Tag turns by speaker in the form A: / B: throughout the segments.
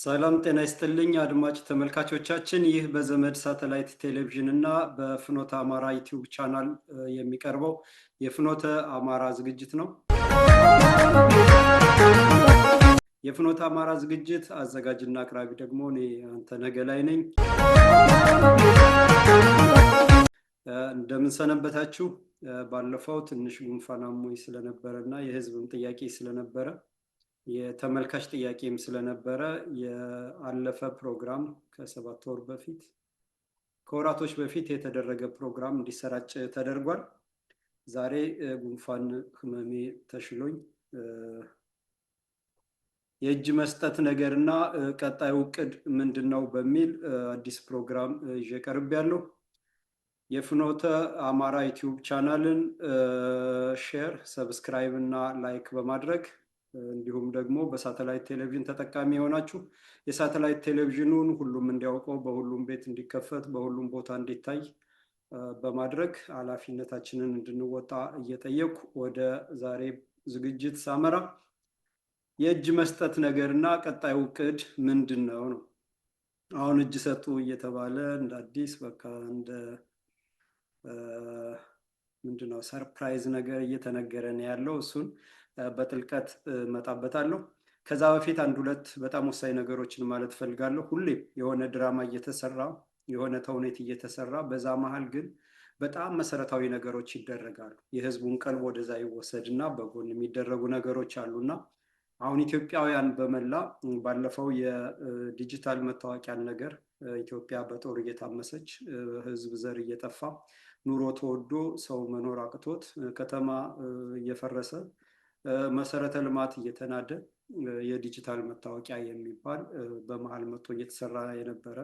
A: ሰላም ጤና ይስጥልኝ አድማጭ ተመልካቾቻችን፣ ይህ በዘመድ ሳተላይት ቴሌቪዥን እና በፍኖተ አማራ ዩቲዩብ ቻናል የሚቀርበው የፍኖተ አማራ ዝግጅት ነው። የፍኖተ አማራ ዝግጅት አዘጋጅና አቅራቢ ደግሞ እኔ አንተነህ ገላይ ነኝ። እንደምን ሰነበታችሁ? ባለፈው ትንሽ ጉንፋን አሞኝ ስለነበረና የህዝብም ጥያቄ ስለነበረ የተመልካች ጥያቄም ስለነበረ የአለፈ ፕሮግራም ከ7 ወር በፊት ከወራቶች በፊት የተደረገ ፕሮግራም እንዲሰራጭ ተደርጓል። ዛሬ ጉንፋን ህመሜ ተሽሎኝ የእጅ መስጠት ነገርና ቀጣዩ ዕቅድ ምንድነው በሚል አዲስ ፕሮግራም ይዤ ቀርቤያለሁ። የፍኖተ አማራ ዩቲዩብ ቻናልን ሼር፣ ሰብስክራይብ እና ላይክ በማድረግ እንዲሁም ደግሞ በሳተላይት ቴሌቪዥን ተጠቃሚ የሆናችሁ የሳተላይት ቴሌቪዥኑን ሁሉም እንዲያውቀው፣ በሁሉም ቤት እንዲከፈት፣ በሁሉም ቦታ እንዲታይ በማድረግ ኃላፊነታችንን እንድንወጣ እየጠየቁ ወደ ዛሬ ዝግጅት ሳመራ የእጅ መስጠት ነገርና ቀጣዩ ዕቅድ ምንድነው ነው። አሁን እጅ ሰጡ እየተባለ እንደ አዲስ በቃ እንደ ምንድነው ሰርፕራይዝ ነገር እየተነገረ ነው ያለው። እሱን በጥልቀት መጣበታለሁ። ከዛ በፊት አንድ ሁለት በጣም ወሳኝ ነገሮችን ማለት ፈልጋለሁ። ሁሌም የሆነ ድራማ እየተሰራ የሆነ ተውኔት እየተሰራ በዛ መሃል ግን በጣም መሰረታዊ ነገሮች ይደረጋሉ። የህዝቡን ቀልብ ወደዛ ይወሰድና በጎን የሚደረጉ ነገሮች አሉና አሁን ኢትዮጵያውያን በመላ ባለፈው የዲጂታል መታወቂያን ነገር ኢትዮጵያ በጦር እየታመሰች ህዝብ ዘር እየጠፋ ኑሮ ተወዶ ሰው መኖር አቅቶት ከተማ እየፈረሰ መሰረተ ልማት እየተናደ የዲጂታል መታወቂያ የሚባል በመሃል መጥቶ እየተሰራ የነበረ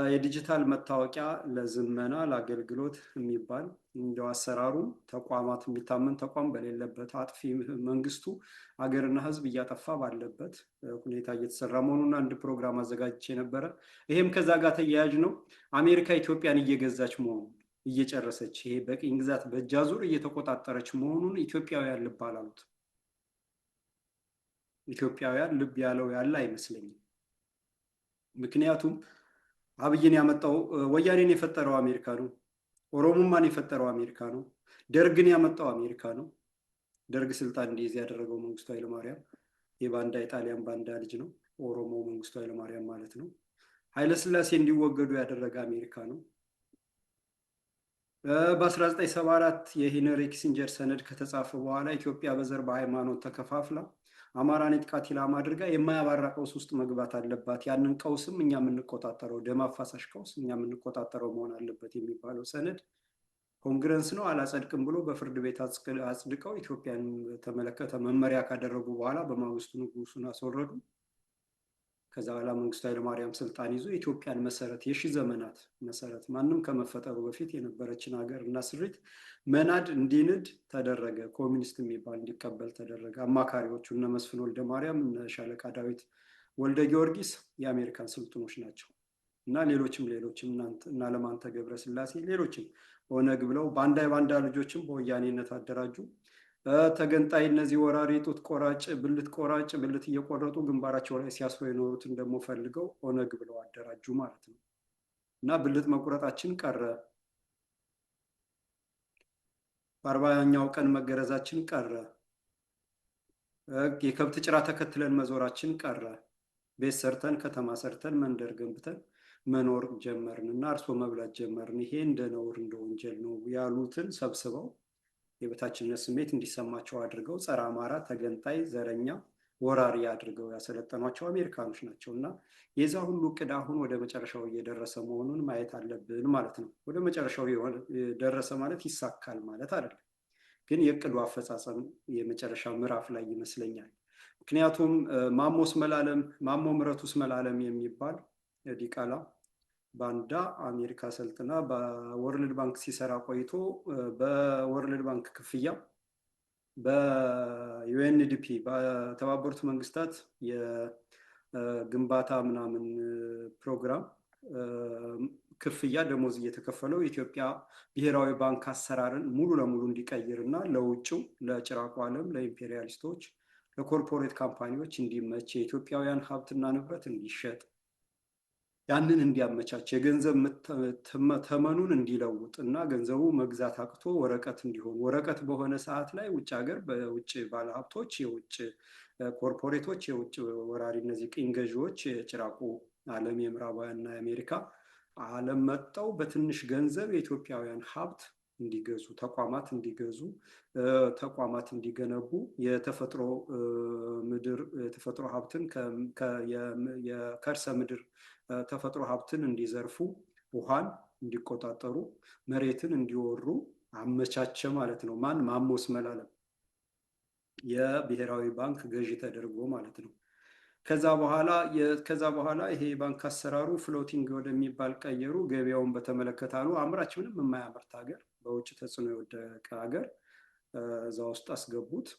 A: የዲጂታል መታወቂያ ለዝመና ለአገልግሎት የሚባል እንደው አሰራሩ ተቋማት የሚታመን ተቋም በሌለበት አጥፊ መንግስቱ ሀገርና ህዝብ እያጠፋ ባለበት ሁኔታ እየተሰራ መሆኑን አንድ ፕሮግራም አዘጋጅቼ ነበረ። ይሄም ከዛ ጋር ተያያዥ ነው። አሜሪካ ኢትዮጵያን እየገዛች መሆኑ እየጨረሰች ይሄ በቅኝ ግዛት በእጅ አዙር እየተቆጣጠረች መሆኑን ኢትዮጵያውያን ልብ አላሉት። ኢትዮጵያውያን ልብ ያለው ያለ አይመስለኝም። ምክንያቱም አብይን ያመጣው ወያኔን የፈጠረው አሜሪካ ነው። ኦሮሞማን የፈጠረው አሜሪካ ነው። ደርግን ያመጣው አሜሪካ ነው። ደርግ ስልጣን እንዲይዝ ያደረገው መንግስቱ ኃይለማርያም የባንዳ የጣሊያን ባንዳ ልጅ ነው። ኦሮሞ መንግስቱ ኃይለማርያም ማለት ነው። ኃይለስላሴ እንዲወገዱ ያደረገ አሜሪካ ነው። በ1974 የሄንሪ ኪሲንጀር ሰነድ ከተጻፈ በኋላ ኢትዮጵያ በዘር በሃይማኖት ተከፋፍላ አማራን የጥቃት ኢላማ አድርጋ የማያባራ ቀውስ ውስጥ መግባት አለባት። ያንን ቀውስም እኛ የምንቆጣጠረው ደም አፋሳሽ ቀውስ እኛ የምንቆጣጠረው መሆን አለበት የሚባለው ሰነድ ኮንግረስ ነው አላጸድቅም ብሎ በፍርድ ቤት አጽድቀው ኢትዮጵያን ተመለከተ መመሪያ ካደረጉ በኋላ በማግስቱ ንጉሱን አስወረዱ። ከዛ በኋላ መንግስቱ ኃይለማርያም ስልጣን ይዞ የኢትዮጵያን መሰረት የሺህ ዘመናት መሰረት ማንም ከመፈጠሩ በፊት የነበረችን ሀገር እና ስሪት መናድ እንዲንድ ተደረገ። ኮሚኒስት የሚባል እንዲቀበል ተደረገ። አማካሪዎቹ እነ መስፍን ወልደ ማርያም እነ ሻለቃ ዳዊት ወልደ ጊዮርጊስ የአሜሪካን ስልጡኖች ናቸው እና ሌሎችም እና ለማንተ ገብረ ስላሴ ሌሎችም ኦነግ ብለው ባንዳ ልጆችም በወያኔነት አደራጁ። ተገንጣይ እነዚህ ወራሪ ጡት ቆራጭ ብልት እየቆረጡ ግንባራቸው ላይ ሲያስሩ የኖሩትን ደግሞ ፈልገው ኦነግ ብለው አደራጁ ማለት ነው እና ብልት መቁረጣችን ቀረ። በ40ኛው ቀን መገረዛችን ቀረ። የከብት ጭራ ተከትለን መዞራችን ቀረ። ቤት ሰርተን ከተማ ሰርተን መንደር ገንብተን መኖር ጀመርን እና አርሶ መብላት ጀመርን። ይሄ እንደ ነውር እንደ ወንጀል ነው ያሉትን ሰብስበው የበታችነት ስሜት እንዲሰማቸው አድርገው ጸረ አማራ ተገንጣይ ዘረኛ ወራሪ አድርገው ያሰለጠኗቸው አሜሪካኖች ናቸው እና የዛ ሁሉ ዕቅድ አሁን ወደ መጨረሻው እየደረሰ መሆኑን ማየት አለብን ማለት ነው። ወደ መጨረሻው ደረሰ ማለት ይሳካል ማለት አይደለም፣ ግን የዕቅዱ አፈጻጸም የመጨረሻ ምዕራፍ ላይ ይመስለኛል። ምክንያቱም ማሞ ምረቱስ መላለም የሚባል ዲቃላ ባንዳ አሜሪካ ሰልጥና በወርልድ ባንክ ሲሰራ ቆይቶ በወርልድ ባንክ ክፍያ በዩኤንዲፒ በተባበሩት መንግስታት የግንባታ ምናምን ፕሮግራም ክፍያ ደሞዝ እየተከፈለው የኢትዮጵያ ብሔራዊ ባንክ አሰራርን ሙሉ ለሙሉ እንዲቀይርና ለውጭው ለጭራቁ ዓለም ለኢምፔሪያሊስቶች ለኮርፖሬት ካምፓኒዎች እንዲመች፣ የኢትዮጵያውያን ሀብትና ንብረት እንዲሸጥ፣ ያንን እንዲያመቻች፣ የገንዘብ ተመኑን እንዲለውጥ እና ገንዘቡ መግዛት አቅቶ ወረቀት እንዲሆን፣ ወረቀት በሆነ ሰዓት ላይ ውጭ ሀገር በውጭ ባለሀብቶች፣ የውጭ ኮርፖሬቶች፣ የውጭ ወራሪ እነዚህ ቅኝ ገዢዎች የጭራቁ ዓለም የምዕራባውያንና የአሜሪካ ዓለም መጥተው በትንሽ ገንዘብ የኢትዮጵያውያን ሀብት እንዲገዙ፣ ተቋማት እንዲገዙ፣ ተቋማት እንዲገነቡ፣ የተፈጥሮ ምድር የተፈጥሮ ሀብትን የከርሰ ምድር ተፈጥሮ ሀብትን እንዲዘርፉ፣ ውሃን እንዲቆጣጠሩ፣ መሬትን እንዲወሩ አመቻቸ ማለት ነው። ማን? ማሞስ መላለም የብሔራዊ ባንክ ገዢ ተደርጎ ማለት ነው። ከዛ በኋላ ይሄ ባንክ አሰራሩ ፍሎቲንግ ወደሚባል ቀየሩ። ገበያውን በተመለከተ አሉ አምራች ምንም የማያመርት ሀገር፣ በውጭ ተጽዕኖ የወደቀ ሀገር እዛ ውስጥ አስገቡት።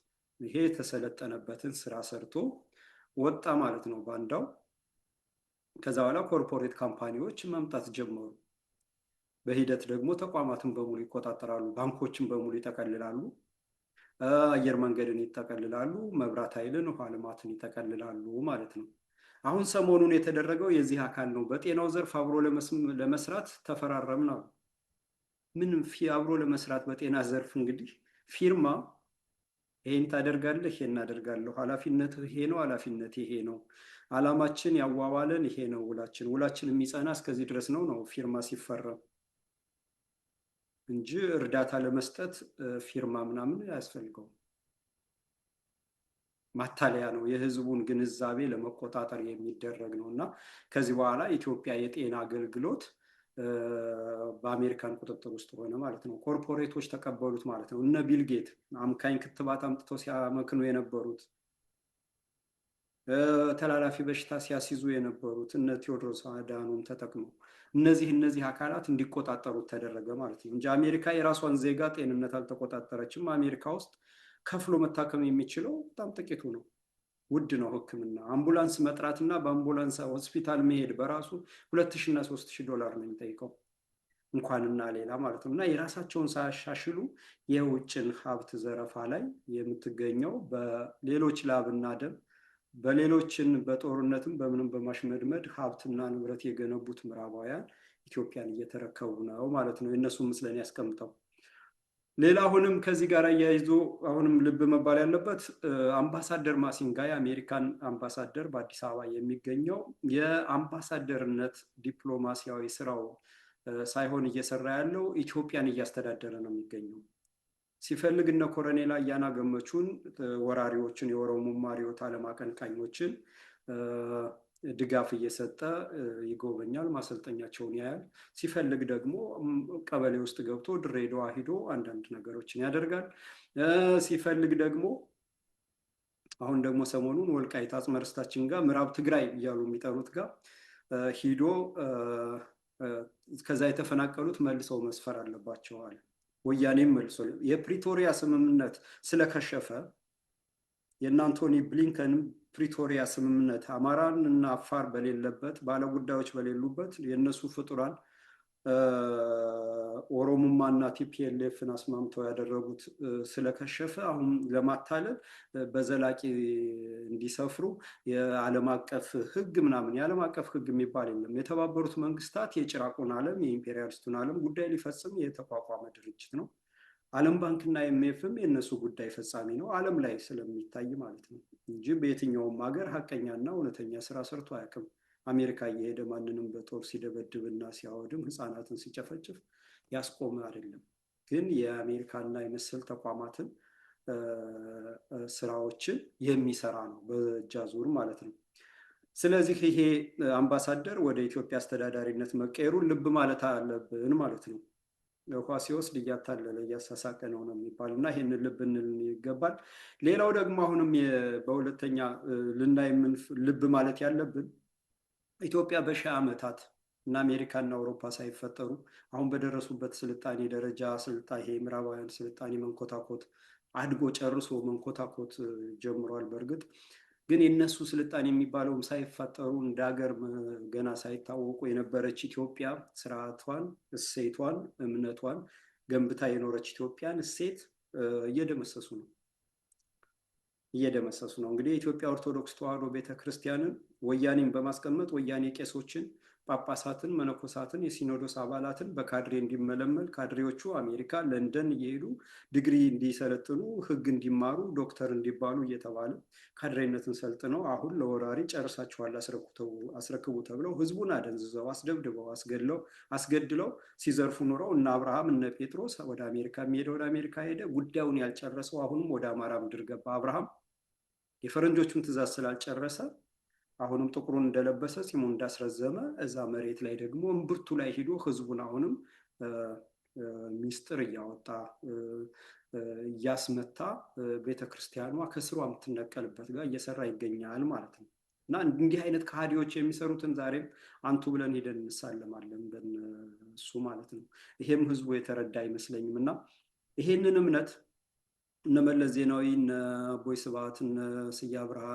A: ይሄ የተሰለጠነበትን ስራ ሰርቶ ወጣ ማለት ነው ባንዳው። ከዛ በኋላ ኮርፖሬት ካምፓኒዎች መምጣት ጀመሩ። በሂደት ደግሞ ተቋማትን በሙሉ ይቆጣጠራሉ፣ ባንኮችን በሙሉ ይጠቀልላሉ፣ አየር መንገድን ይጠቀልላሉ፣ መብራት ኃይልን፣ ውሃ ልማትን ይጠቀልላሉ ማለት ነው። አሁን ሰሞኑን የተደረገው የዚህ አካል ነው። በጤናው ዘርፍ አብሮ ለመስራት ተፈራረምን አሉ። ምን አብሮ ለመስራት በጤና ዘርፍ እንግዲህ ፊርማ፣ ይሄን ታደርጋለህ፣ ይሄን አደርጋለሁ፣ ኃላፊነት ይሄ ነው፣ ኃላፊነት ይሄ ነው፣ አላማችን ያዋዋለን ይሄ ነው፣ ውላችን የሚጸና እስከዚህ ድረስ ነው ፊርማ ሲፈረም እንጂ እርዳታ ለመስጠት ፊርማ ምናምን አያስፈልገውም። ማታለያ ነው፣ የህዝቡን ግንዛቤ ለመቆጣጠር የሚደረግ ነው። እና ከዚህ በኋላ ኢትዮጵያ የጤና አገልግሎት በአሜሪካን ቁጥጥር ውስጥ ሆነ ማለት ነው። ኮርፖሬቶች ተቀበሉት ማለት ነው። እነ ቢልጌት አምካኝ ክትባት አምጥተው ሲያመክኑ የነበሩት፣ ተላላፊ በሽታ ሲያስይዙ የነበሩት እነ ቴዎድሮስ አዳኖም ተጠቅመው እነዚህ አካላት እንዲቆጣጠሩት ተደረገ ማለት ነው እንጂ አሜሪካ የራሷን ዜጋ ጤንነት አልተቆጣጠረችም። አሜሪካ ውስጥ ከፍሎ መታከም የሚችለው በጣም ጥቂቱ ነው። ውድ ነው ሕክምና። አምቡላንስ መጥራትና በአምቡላንስ ሆስፒታል መሄድ በራሱ $2000 እና $3000 ነው የሚጠይቀው፣ እንኳንና ሌላ ማለት ነው። እና የራሳቸውን ሳያሻሽሉ የውጭን ሀብት ዘረፋ ላይ የምትገኘው በሌሎች ላብና ደም በሌሎችን በጦርነትም በምንም በማሽመድመድ ሀብትና ንብረት የገነቡት ምዕራባውያን ኢትዮጵያን እየተረከቡ ነው ማለት ነው። የእነሱ ምስለን ያስቀምጠው። ሌላ አሁንም ከዚህ ጋር እያይዞ አሁንም ልብ መባል ያለበት አምባሳደር ማሲንጋ የአሜሪካን አምባሳደር በአዲስ አበባ የሚገኘው የአምባሳደርነት ዲፕሎማሲያዊ ስራው ሳይሆን እየሰራ ያለው ኢትዮጵያን እያስተዳደረ ነው የሚገኘው። ሲፈልግ እነ ኮሎኔል አያና ገመቹን ወራሪዎችን፣ የኦሮሞማ ርዕዮተ ዓለም አቀንቃኞችን ድጋፍ እየሰጠ ይጎበኛል፣ ማሰልጠኛቸውን ያያል። ሲፈልግ ደግሞ ቀበሌ ውስጥ ገብቶ ድሬዳዋ ሂዶ አንዳንድ ነገሮችን ያደርጋል። ሲፈልግ ደግሞ አሁን ደግሞ ሰሞኑን ወልቃይት አጽመ ርስታችን ጋር ምዕራብ ትግራይ እያሉ የሚጠሩት ጋር ሂዶ ከዛ የተፈናቀሉት መልሰው መስፈር አለባቸዋል። ወያኔም መልሶ የፕሪቶሪያ ስምምነት ስለከሸፈ የእነ አንቶኒ ብሊንከን ፕሪቶሪያ ስምምነት አማራን እና አፋር በሌለበት ባለጉዳዮች በሌሉበት የእነሱ ፍጡራን ኦሮሞማና ቲፒኤልኤፍን አስማምተው ያደረጉት ስለከሸፈ አሁን ለማታለል በዘላቂ እንዲሰፍሩ የዓለም አቀፍ ሕግ ምናምን የዓለም አቀፍ ሕግ የሚባል የለም። የተባበሩት መንግስታት የጭራቁን ዓለም የኢምፔሪያሊስቱን ዓለም ጉዳይ ሊፈጽም የተቋቋመ ድርጅት ነው። ዓለም ባንክና ኤምኤፍም የእነሱ ጉዳይ ፈጻሚ ነው፣ ዓለም ላይ ስለሚታይ ማለት ነው እንጂ በየትኛውም ሀገር ሀቀኛና እውነተኛ ስራ ሰርቶ አያውቅም። አሜሪካ እየሄደ ማንንም በጦር ሲደበድብና ሲያወድም ህፃናትን ሲጨፈጭፍ ያስቆመ አይደለም። ግን የአሜሪካና የመሰል ተቋማትን ስራዎችን የሚሰራ ነው በእጅ አዙር ማለት ነው። ስለዚህ ይሄ አምባሳደር ወደ ኢትዮጵያ አስተዳዳሪነት መቀየሩን ልብ ማለት አለብን ማለት ነው። ውሃ ሲወስድ እያታለለ እያሳሳቀ ነው የሚባል እና ይህንን ልብ እንል ይገባል። ሌላው ደግሞ አሁንም በሁለተኛ ልናይ ልብ ማለት ያለብን ኢትዮጵያ በሺህ ዓመታት እና አሜሪካና አውሮፓ ሳይፈጠሩ አሁን በደረሱበት ስልጣኔ ደረጃ ይሄ ምዕራባውያን ስልጣኔ መንኮታኮት አድጎ ጨርሶ መንኮታኮት ጀምሯል። በእርግጥ ግን የነሱ ስልጣኔ የሚባለውም ሳይፈጠሩ እንደ ሀገር ገና ሳይታወቁ የነበረች ኢትዮጵያ ስርዓቷን፣ እሴቷን፣ እምነቷን ገንብታ የኖረች ኢትዮጵያን እሴት እየደመሰሱ ነው። እየደመሰሱ ነው። እንግዲህ የኢትዮጵያ ኦርቶዶክስ ተዋሕዶ ቤተክርስቲያንን ወያኔን በማስቀመጥ ወያኔ ቄሶችን፣ ጳጳሳትን፣ መነኮሳትን፣ የሲኖዶስ አባላትን በካድሬ እንዲመለመል ካድሬዎቹ አሜሪካ፣ ለንደን እየሄዱ ዲግሪ እንዲሰለጥኑ፣ ሕግ እንዲማሩ፣ ዶክተር እንዲባሉ እየተባለ ካድሬነትን ሰልጥነው አሁን ለወራሪ ጨርሳችኋል አስረክቡ ተብለው ሕዝቡን አደንዝዘው አስደብድበው አስገድለው ሲዘርፉ ኑረው እነ አብርሃም እነ ጴጥሮስ ወደ አሜሪካ የሚሄደ ወደ አሜሪካ ሄደ። ጉዳዩን ያልጨረሰው አሁንም ወደ አማራ ምድር ገባ። አብርሃም የፈረንጆቹን ትእዛዝ ስላልጨረሰ አሁንም ጥቁሩን እንደለበሰ ፂሙን እንዳስረዘመ እዛ መሬት ላይ ደግሞ እምብርቱ ላይ ሂዶ ህዝቡን አሁንም ሚስጥር እያወጣ እያስመታ ቤተክርስቲያኗ ከስሯ የምትነቀልበት ጋር እየሰራ ይገኛል ማለት ነው። እና እንዲህ አይነት ከሃዲዎች የሚሰሩትን ዛሬም አንቱ ብለን ሄደን እንሳለማለን በእሱ ማለት ነው። ይሄም ህዝቡ የተረዳ አይመስለኝም። እና ይሄንን እምነት እነ መለስ ዜናዊ፣ እነ አቦይ ስብሃት፣ እነ ስዬ አብርሃ፣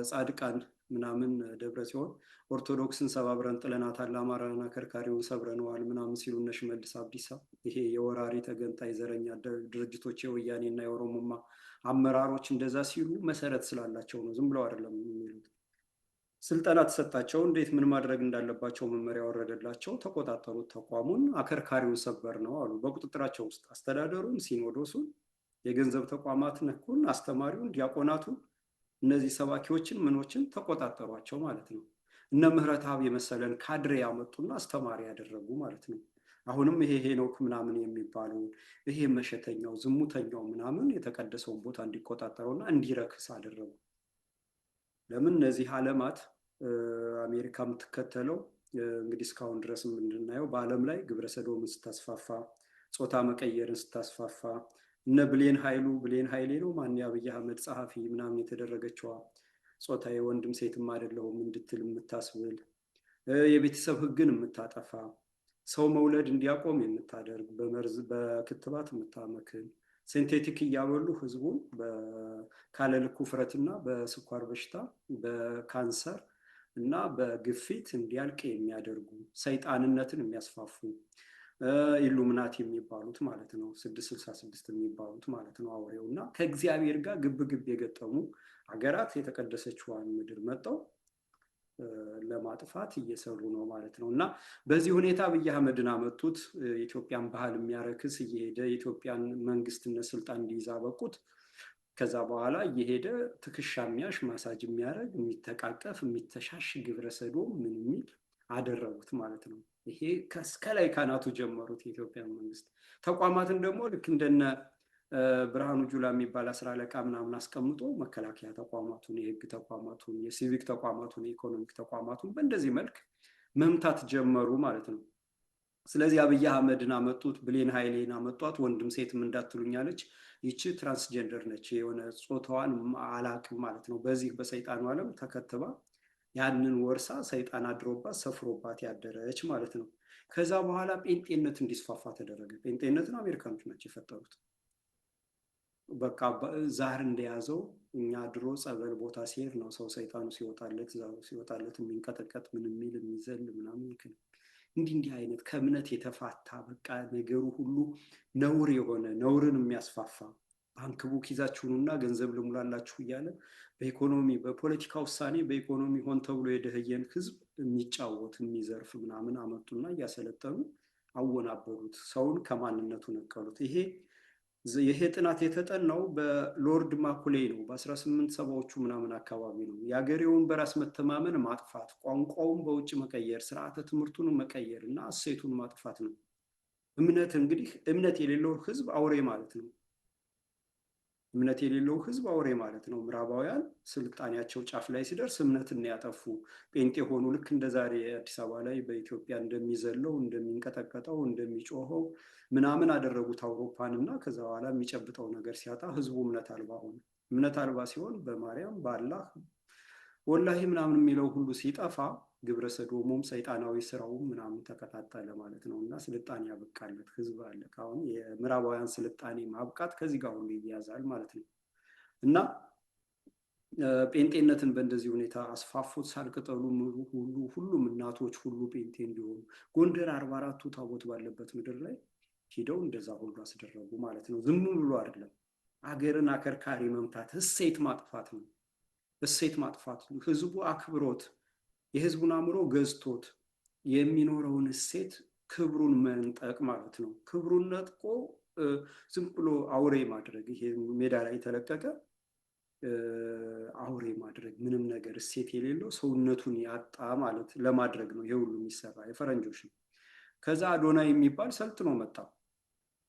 A: ጻድቃን ምናምን ደብረ ሲሆን ኦርቶዶክስን ሰባብረን ጥለናታል፣ አማራን አከርካሪውን ሰብረነዋል ምናምን ሲሉ እነ ሽመልስ አብዲሳ ይሄ የወራሪ ተገንጣይ ዘረኛ ድርጅቶች የወያኔና የኦሮሞማ አመራሮች እንደዛ ሲሉ መሰረት ስላላቸው ነው። ዝም ብለው አይደለም የሚሉት። ስልጠና ተሰጣቸው፣ እንዴት ምን ማድረግ እንዳለባቸው መመሪያ ወረደላቸው፣ ተቆጣጠሩት፣ ተቋሙን አከርካሪውን ሰበር ነው አሉ። በቁጥጥራቸው ውስጥ አስተዳደሩን፣ ሲኖዶሱን፣ የገንዘብ ተቋማት ነኩን፣ አስተማሪውን፣ ዲያቆናቱን፣ እነዚህ ሰባኪዎችን ምኖችን ተቆጣጠሯቸው ማለት ነው። እነ ምህረተአብ የመሰለን ካድሬ ያመጡና አስተማሪ ያደረጉ ማለት ነው። አሁንም ይሄ ሄኖክ ምናምን የሚባለው ይሄ መሸተኛው ዝሙተኛው ምናምን የተቀደሰውን ቦታ እንዲቆጣጠረውና እንዲረክስ አደረጉ። ለምን እነዚህ ዓለማት አሜሪካ የምትከተለው እንግዲህ እስካሁን ድረስ እንድናየው በዓለም ላይ ግብረ ሰዶምን ስታስፋፋ፣ ጾታ መቀየርን ስታስፋፋ፣ እነ ብሌን ኃይሌ ነው ማን የአብይ አህመድ ጸሐፊ ምናምን የተደረገችዋ ጾታ የወንድም ሴትም አይደለሁም እንድትል የምታስብል፣ የቤተሰብ ሕግን የምታጠፋ፣ ሰው መውለድ እንዲያቆም የምታደርግ፣ በመርዝ በክትባት የምታመክን፣ ሴንቴቲክ እያበሉ ህዝቡን ካለልክ ውፍረትና በስኳር በሽታ በካንሰር እና በግፊት እንዲያልቅ የሚያደርጉ ሰይጣንነትን የሚያስፋፉ ኢሉሚናቲ የሚባሉት ማለት ነው፣ 666 የሚባሉት ማለት ነው አውሬው። እና ከእግዚአብሔር ጋር ግብ የገጠሙ ሀገራት የተቀደሰችዋን ምድር መጠው ለማጥፋት እየሰሩ ነው ማለት ነው። እና በዚህ ሁኔታ አብይ አህመድን አመጡት። የኢትዮጵያን ባህል የሚያረክስ እየሄደ የኢትዮጵያን መንግስትነት ስልጣን እንዲይዝ አበቁት። ከዛ በኋላ እየሄደ ትከሻ የሚያሽ ማሳጅ የሚያደርግ የሚተቃቀፍ የሚተሻሽ ግብረ ሰዶም ምን የሚል አደረጉት ማለት ነው። ይሄ ከላይ ካናቱ ጀመሩት የኢትዮጵያን መንግስት። ተቋማትን ደግሞ ልክ እንደነ ብርሃኑ ጁላ የሚባል 10 አለቃ ምናምን አስቀምጦ መከላከያ ተቋማቱን፣ የህግ ተቋማቱን፣ የሲቪክ ተቋማቱን፣ የኢኮኖሚክ ተቋማቱን በእንደዚህ መልክ መምታት ጀመሩ ማለት ነው። ስለዚህ አብይ አህመድን አመጡት፣ ብሌን ኃይሌን አመጧት። ወንድም ሴትም እንዳትሉኛለች። ይቺ ትራንስጀንደር ነች፣ የሆነ ጾታዋን አላቅም ማለት ነው። በዚህ በሰይጣኑ ዓለም ተከትባ ያንን ወርሳ ሰይጣን አድሮባት ሰፍሮባት ያደረች ማለት ነው። ከዛ በኋላ ጴንጤነት እንዲስፋፋ ተደረገ። ጴንጤነትን አሜሪካኖች ናቸው የፈጠሩት። በቃ ዛር እንደያዘው እኛ ድሮ ጸበል ቦታ ሲሄድ ነው ሰው ሰይጣኑ ሲወጣለት የሚንቀጠቀጥ ምን የሚል የሚዘል ምናምን ይክል እንዲህ አይነት ከእምነት የተፋታ በቃ ነገሩ ሁሉ ነውር የሆነ ነውርን የሚያስፋፋ ባንክ ቡክ ይዛችሁኑና ገንዘብ ልሙላላችሁ እያለ በኢኮኖሚ በፖለቲካ ውሳኔ በኢኮኖሚ ሆን ተብሎ የደህየን ህዝብ የሚጫወት የሚዘርፍ ምናምን አመጡና እያሰለጠኑ አወናበሩት። ሰውን ከማንነቱ ነቀሉት። ይሄ ጥናት የተጠናው በሎርድ ማኩሌይ ነው። በ1870ዎቹ ምናምን አካባቢ ነው። የአገሬውን በራስ መተማመን ማጥፋት፣ ቋንቋውን በውጭ መቀየር፣ ስርዓተ ትምህርቱን መቀየር እና እሴቱን ማጥፋት ነው። እንግዲህ እምነት የሌለው ህዝብ አውሬ ማለት ነው። እምነት የሌለው ህዝብ አውሬ ማለት ነው። ምዕራባውያን ስልጣኔያቸው ጫፍ ላይ ሲደርስ እምነትን ያጠፉ ጴንጤ ሆኑ። ልክ እንደ ዛሬ አዲስ አበባ ላይ በኢትዮጵያ እንደሚዘለው እንደሚንቀጠቀጠው እንደሚጮኸው ምናምን አደረጉት አውሮፓን። እና ከዛ በኋላ የሚጨብጠው ነገር ሲያጣ ህዝቡ እምነት አልባ ሆነ። እምነት አልባ ሲሆን በማርያም በአላህ ወላሂ ምናምን የሚለው ሁሉ ሲጠፋ ግብረ ሰዶሙም ሰይጣናዊ ስራውም ምናምን ተቀጣጠለ ማለት ነው። እና ስልጣኔ ያበቃለት ህዝብ አለ። አሁን የምዕራባውያን ስልጣኔ ማብቃት ከዚህ ጋር ሁሉ ይያዛል ማለት ነው። እና ጴንጤነትን በእንደዚህ ሁኔታ አስፋፉት። ሳልቅጠሉ ሁሉም እናቶች ሁሉ ጴንጤ እንዲሆኑ ጎንደር 44ቱ ታቦት ባለበት ምድር ላይ ሂደው እንደዛ ሁሉ አስደረጉ ማለት ነው። ዝም ብሎ አይደለም። አገርን አከርካሪ መምታት እሴት ማጥፋት ነው። እሴት ማጥፋት ህዝቡ አክብሮት የህዝቡን አእምሮ ገዝቶት የሚኖረውን እሴት ክብሩን መንጠቅ ማለት ነው። ክብሩን ነጥቆ ዝም ብሎ አውሬ ማድረግ፣ ይሄ ሜዳ ላይ የተለቀቀ አውሬ ማድረግ፣ ምንም ነገር እሴት የሌለው ሰውነቱን ያጣ ማለት ለማድረግ ነው። ይሄ ሁሉ የሚሰራ የፈረንጆች ነው። ከዛ አዶናይ የሚባል ሰልጥኖ መጣ።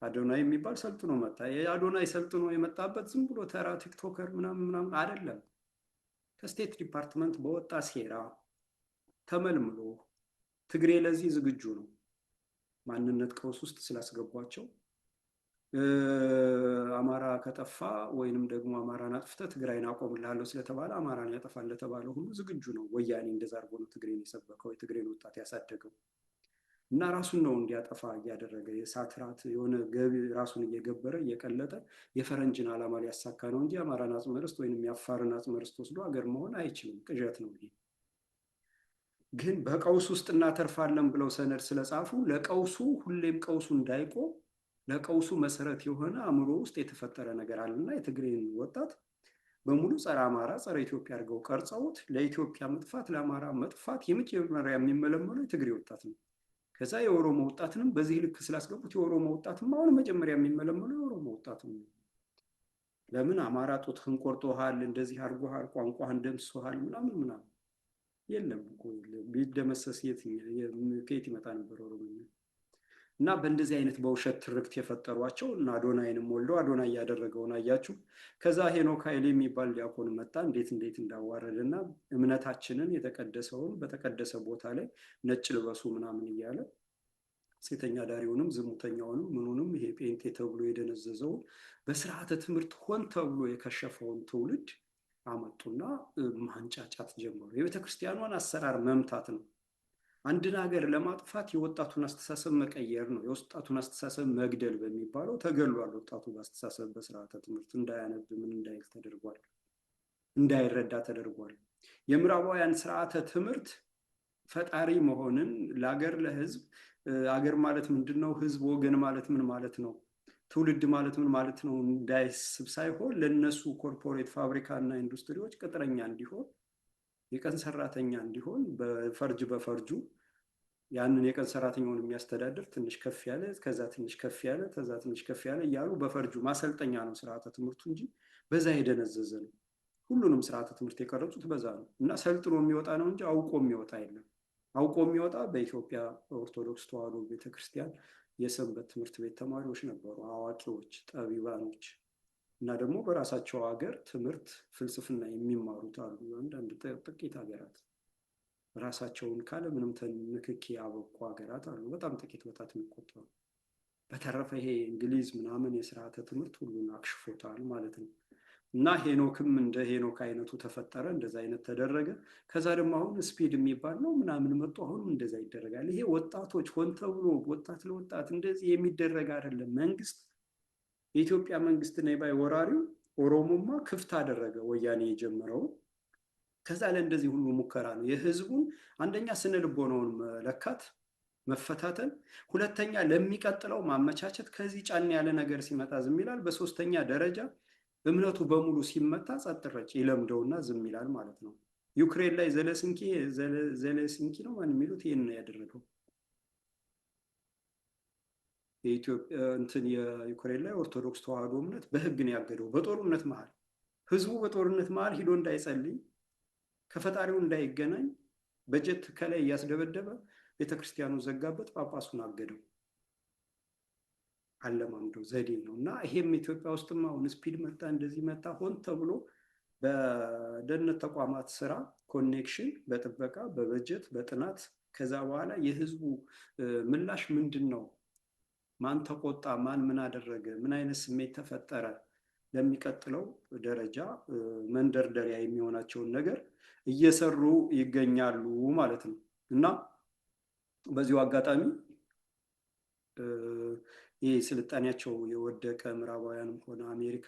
A: አዶናይ የሚባል ሰልጥኖ መጣ። የአዶናይ ሰልጥኖ የመጣበት ዝም ብሎ ተራ ቲክቶከር ምናምን አይደለም። ከስቴት ዲፓርትመንት በወጣ ሴራ ተመልምሎ ትግሬ ለዚህ ዝግጁ ነው። ማንነት ቀውስ ውስጥ ስላስገቧቸው አማራ ከጠፋ ወይንም ደግሞ አማራን አጥፍተህ ትግራይን አቆምልሃለሁ ስለተባለ አማራን ያጠፋል ለተባለ ሁሉ ዝግጁ ነው። ወያኔ እንደዛ አድርጎ ነው ትግሬን የሰበከው፣ የትግሬን ወጣት ያሳደገው እና ራሱን ነው እንዲያጠፋ እያደረገ የሳትራት የሆነ ገቢ ራሱን እየገበረ እየቀለጠ የፈረንጅን ዓላማ ሊያሳካ ነው እንጂ አማራን አጽመ ርስት ወይንም የአፋርን አጽመ ርስት ወስዶ ሀገር መሆን አይችልም። ቅዠት ነው ይሄ። ግን በቀውስ ውስጥ እናተርፋለን ብለው ሰነድ ስለጻፉ ለቀውሱ ሁሌም ቀውሱ እንዳይቆም ለቀውሱ መሰረት የሆነ አእምሮ ውስጥ የተፈጠረ ነገር አለና የትግሬን ወጣት በሙሉ ጸረ አማራ ጸረ ኢትዮጵያ አድርገው ቀርጸውት ለኢትዮጵያ መጥፋት ለአማራ መጥፋት የመጀመሪያ የሚመለመለው የትግሬ ወጣት ነው። ከዛ የኦሮሞ ወጣትንም በዚህ ልክ ስላስገቡት የኦሮሞ ወጣትም አሁን መጀመሪያ የሚመለመለው የኦሮሞ ወጣት ነው። ለምን አማራ ጡትህን ቆርጦሃል፣ እንደዚህ አድርጎሃል፣ ቋንቋህን ደምስሶሃል ምናምን የለም እኮ ቢደመሰስ ከየት ይመጣ ነበር ኦሮሞኛ? እና በእንደዚህ አይነት በውሸት ትርክት የፈጠሯቸው እና አዶናይንም ወልደው አዶናይ እያደረገውን አያችሁ። ከዛ ሄኖክ ኃይሌ የሚባል ዲያቆን መጣ። እንዴት እንዳዋረደ እና እምነታችንን የተቀደሰውን በተቀደሰ ቦታ ላይ ነጭ ልበሱ ምናምን እያለ ሴተኛ ዳሪውንም ዝሙተኛውንም ምኑንም ይሄ ጴንጤ ተብሎ የደነዘዘውን በስርዓተ ትምህርት ሆን ተብሎ የከሸፈውን ትውልድ አመጡና ማንጫጫት ጀመሩ። የቤተክርስቲያኗን አሰራር መምታት ነው። አንድን ሀገር ለማጥፋት የወጣቱን አስተሳሰብ መቀየር ነው። የወጣቱን አስተሳሰብ መግደል በሚባለው ተገሏል። ወጣቱ በአስተሳሰብ በስርዓተ ትምህርት እንዳያነብ ምን እንዳይል ተደርጓል። እንዳይረዳ ተደርጓል። የምዕራባውያን ስርዓተ ትምህርት ፈጣሪ መሆንን ለሀገር ለህዝብ አገር ማለት ምንድን ነው፣ ህዝብ ወገን ማለት ምን ማለት ነው፣ ትውልድ ማለት ምን ማለት ነው እንዳይስብ ሳይሆን ለነሱ ኮርፖሬት ፋብሪካ እና ኢንዱስትሪዎች ቅጥረኛ እንዲሆን የቀን ሰራተኛ እንዲሆን በፈርጅ በፈርጁ ያንን የቀን ሰራተኛውን የሚያስተዳድር ትንሽ ከፍ ያለ ከዛ ትንሽ ከፍ ያለ ከዛ ትንሽ ከፍ ያለ እያሉ በፈርጁ ማሰልጠኛ ነው ስርዓተ ትምህርቱ እንጂ በዛ የደነዘዘ ነው። ሁሉንም ስርዓተ ትምህርት የቀረጹት በዛ ነው እና ሰልጥኖ የሚወጣ ነው እንጂ አውቆ የሚወጣ የለም። አውቆ የሚወጣ በኢትዮጵያ ኦርቶዶክስ ተዋሕዶ ቤተክርስቲያን የሰንበት ትምህርት ቤት ተማሪዎች ነበሩ፣ አዋቂዎች፣ ጠቢባኖች እና ደግሞ በራሳቸው ሀገር ትምህርት ፍልስፍና የሚማሩት አሉ። አንዳንድ ጥቂት ሀገራት ራሳቸውን ካለምንም ንክኪ ያበቁ ሀገራት አሉ፣ በጣም ጥቂት በጣት የሚቆጠሩ። በተረፈ ይሄ እንግሊዝ ምናምን የስርዓተ ትምህርት ሁሉን አክሽፎታል ማለት ነው። እና ሄኖክም እንደ ሄኖክ አይነቱ ተፈጠረ፣ እንደዛ አይነት ተደረገ። ከዛ ደግሞ አሁን ስፒድ የሚባል ነው ምናምን መጡ፣ አሁንም እንደዛ ይደረጋል። ይሄ ወጣቶች ሆን ተብሎ ወጣት ለወጣት እንደዚህ የሚደረግ አይደለም። መንግስት የኢትዮጵያ መንግስት ነው ባይ ወራሪው ኦሮሞማ ክፍት አደረገ ወያኔ የጀመረው። ከዛ ለእንደዚህ ሁሉ ሙከራ ነው የህዝቡን አንደኛ ስነ ልቦናውን መለካት መፈታተን፣ ሁለተኛ ለሚቀጥለው ማመቻቸት። ከዚህ ጫን ያለ ነገር ሲመጣ ዝም ይላል። በሶስተኛ ደረጃ እምነቱ በሙሉ ሲመታ ጸጥ ረጭ ይለምደውና ዝም ይላል ማለት ነው። ዩክሬን ላይ ዘለንስኪ ነው ማን የሚሉት ይህን ነው ያደረገው። የኢትዮጵያ የዩክሬን ላይ ኦርቶዶክስ ተዋሕዶ እምነት በህግ ነው ያገደው። በጦርነት መሀል ህዝቡ በጦርነት መሀል ሂዶ እንዳይጸልይ ከፈጣሪው እንዳይገናኝ በጀት ከላይ እያስደበደበ ቤተክርስቲያኑ ዘጋበት፣ ጳጳሱን አገደው። አለማምደው ዘዴ ነው። እና ይሄም ኢትዮጵያ ውስጥም አሁን ስፒድ መጣ እንደዚህ መጣ ሆን ተብሎ በደህንነት ተቋማት ስራ ኮኔክሽን፣ በጥበቃ በበጀት በጥናት ከዛ በኋላ የህዝቡ ምላሽ ምንድን ነው፣ ማን ተቆጣ፣ ማን ምን አደረገ፣ ምን አይነት ስሜት ተፈጠረ፣ ለሚቀጥለው ደረጃ መንደርደሪያ የሚሆናቸውን ነገር እየሰሩ ይገኛሉ ማለት ነው። እና በዚሁ አጋጣሚ ይህ ስልጣኔያቸው የወደቀ ምዕራባውያንም ሆነ አሜሪካ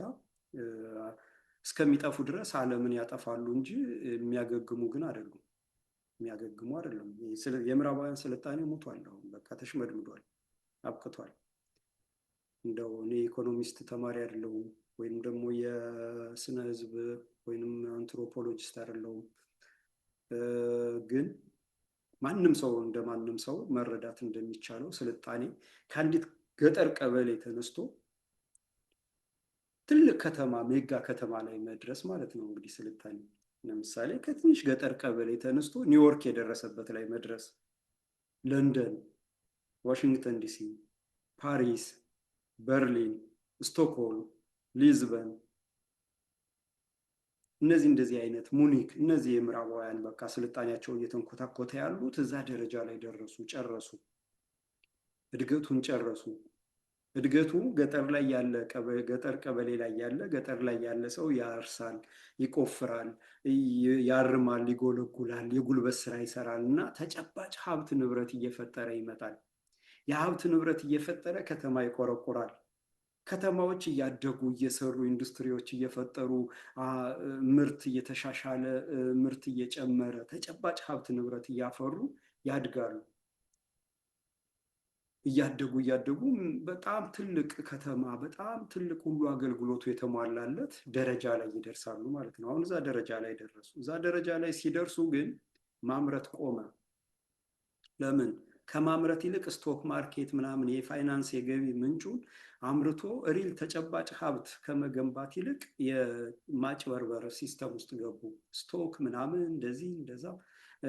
A: እስከሚጠፉ ድረስ ዓለምን ያጠፋሉ እንጂ የሚያገግሙ ግን አይደሉም። የሚያገግሙ አይደለም። የምዕራባውያን ስልጣኔ ሞቷል። አሁን በቃ ተሽመድምዷል፣ አብቅቷል። እንደው እኔ ኢኮኖሚስት ተማሪ አይደለሁም፣ ወይም ደግሞ የስነ ህዝብ ወይም አንትሮፖሎጂስት አይደለሁም። ግን ማንም ሰው እንደማንም ሰው መረዳት እንደሚቻለው ስልጣኔ ከአንዲት ገጠር ቀበሌ ተነስቶ ትልቅ ከተማ ሜጋ ከተማ ላይ መድረስ ማለት ነው። እንግዲህ ስልጣኔ ለምሳሌ ከትንሽ ገጠር ቀበሌ ተነስቶ ኒውዮርክ የደረሰበት ላይ መድረስ፣ ለንደን፣ ዋሽንግተን ዲሲ፣ ፓሪስ፣ በርሊን፣ ስቶክሆልም፣ ሊዝበን፣ እንደዚህ አይነት ሙኒክ፣ እነዚህ የምዕራባውያን በቃ ስልጣኔያቸው እየተንኮታኮተ ያሉት እዛ ደረጃ ላይ ደረሱ፣ ጨረሱ፣ እድገቱን ጨረሱ። እድገቱ ገጠር ላይ ያለ ገጠር ቀበሌ ላይ ያለ ገጠር ላይ ያለ ሰው ያርሳል፣ ይቆፍራል፣ ያርማል፣ ይጎለጉላል፣ የጉልበት ስራ ይሰራል እና ተጨባጭ ሀብት ንብረት እየፈጠረ ይመጣል። የሀብት ንብረት እየፈጠረ ከተማ ይቆረቁራል። ከተማዎች እያደጉ እየሰሩ ኢንዱስትሪዎች እየፈጠሩ ምርት እየተሻሻለ ምርት እየጨመረ ተጨባጭ ሀብት ንብረት እያፈሩ ያድጋሉ። እያደጉ በጣም ትልቅ ከተማ በጣም ትልቅ ሁሉ አገልግሎቱ የተሟላለት ደረጃ ላይ ይደርሳሉ ማለት ነው። አሁን እዛ ደረጃ ላይ ደረሱ። እዛ ደረጃ ላይ ሲደርሱ ግን ማምረት ቆመ። ለምን? ከማምረት ይልቅ ስቶክ ማርኬት ምናምን የፋይናንስ የገቢ ምንጩን አምርቶ ሪል ተጨባጭ ሀብት ከመገንባት ይልቅ የማጭበርበር ሲስተም ውስጥ ገቡ። ስቶክ ምናምን እንደዚህ እንደዛ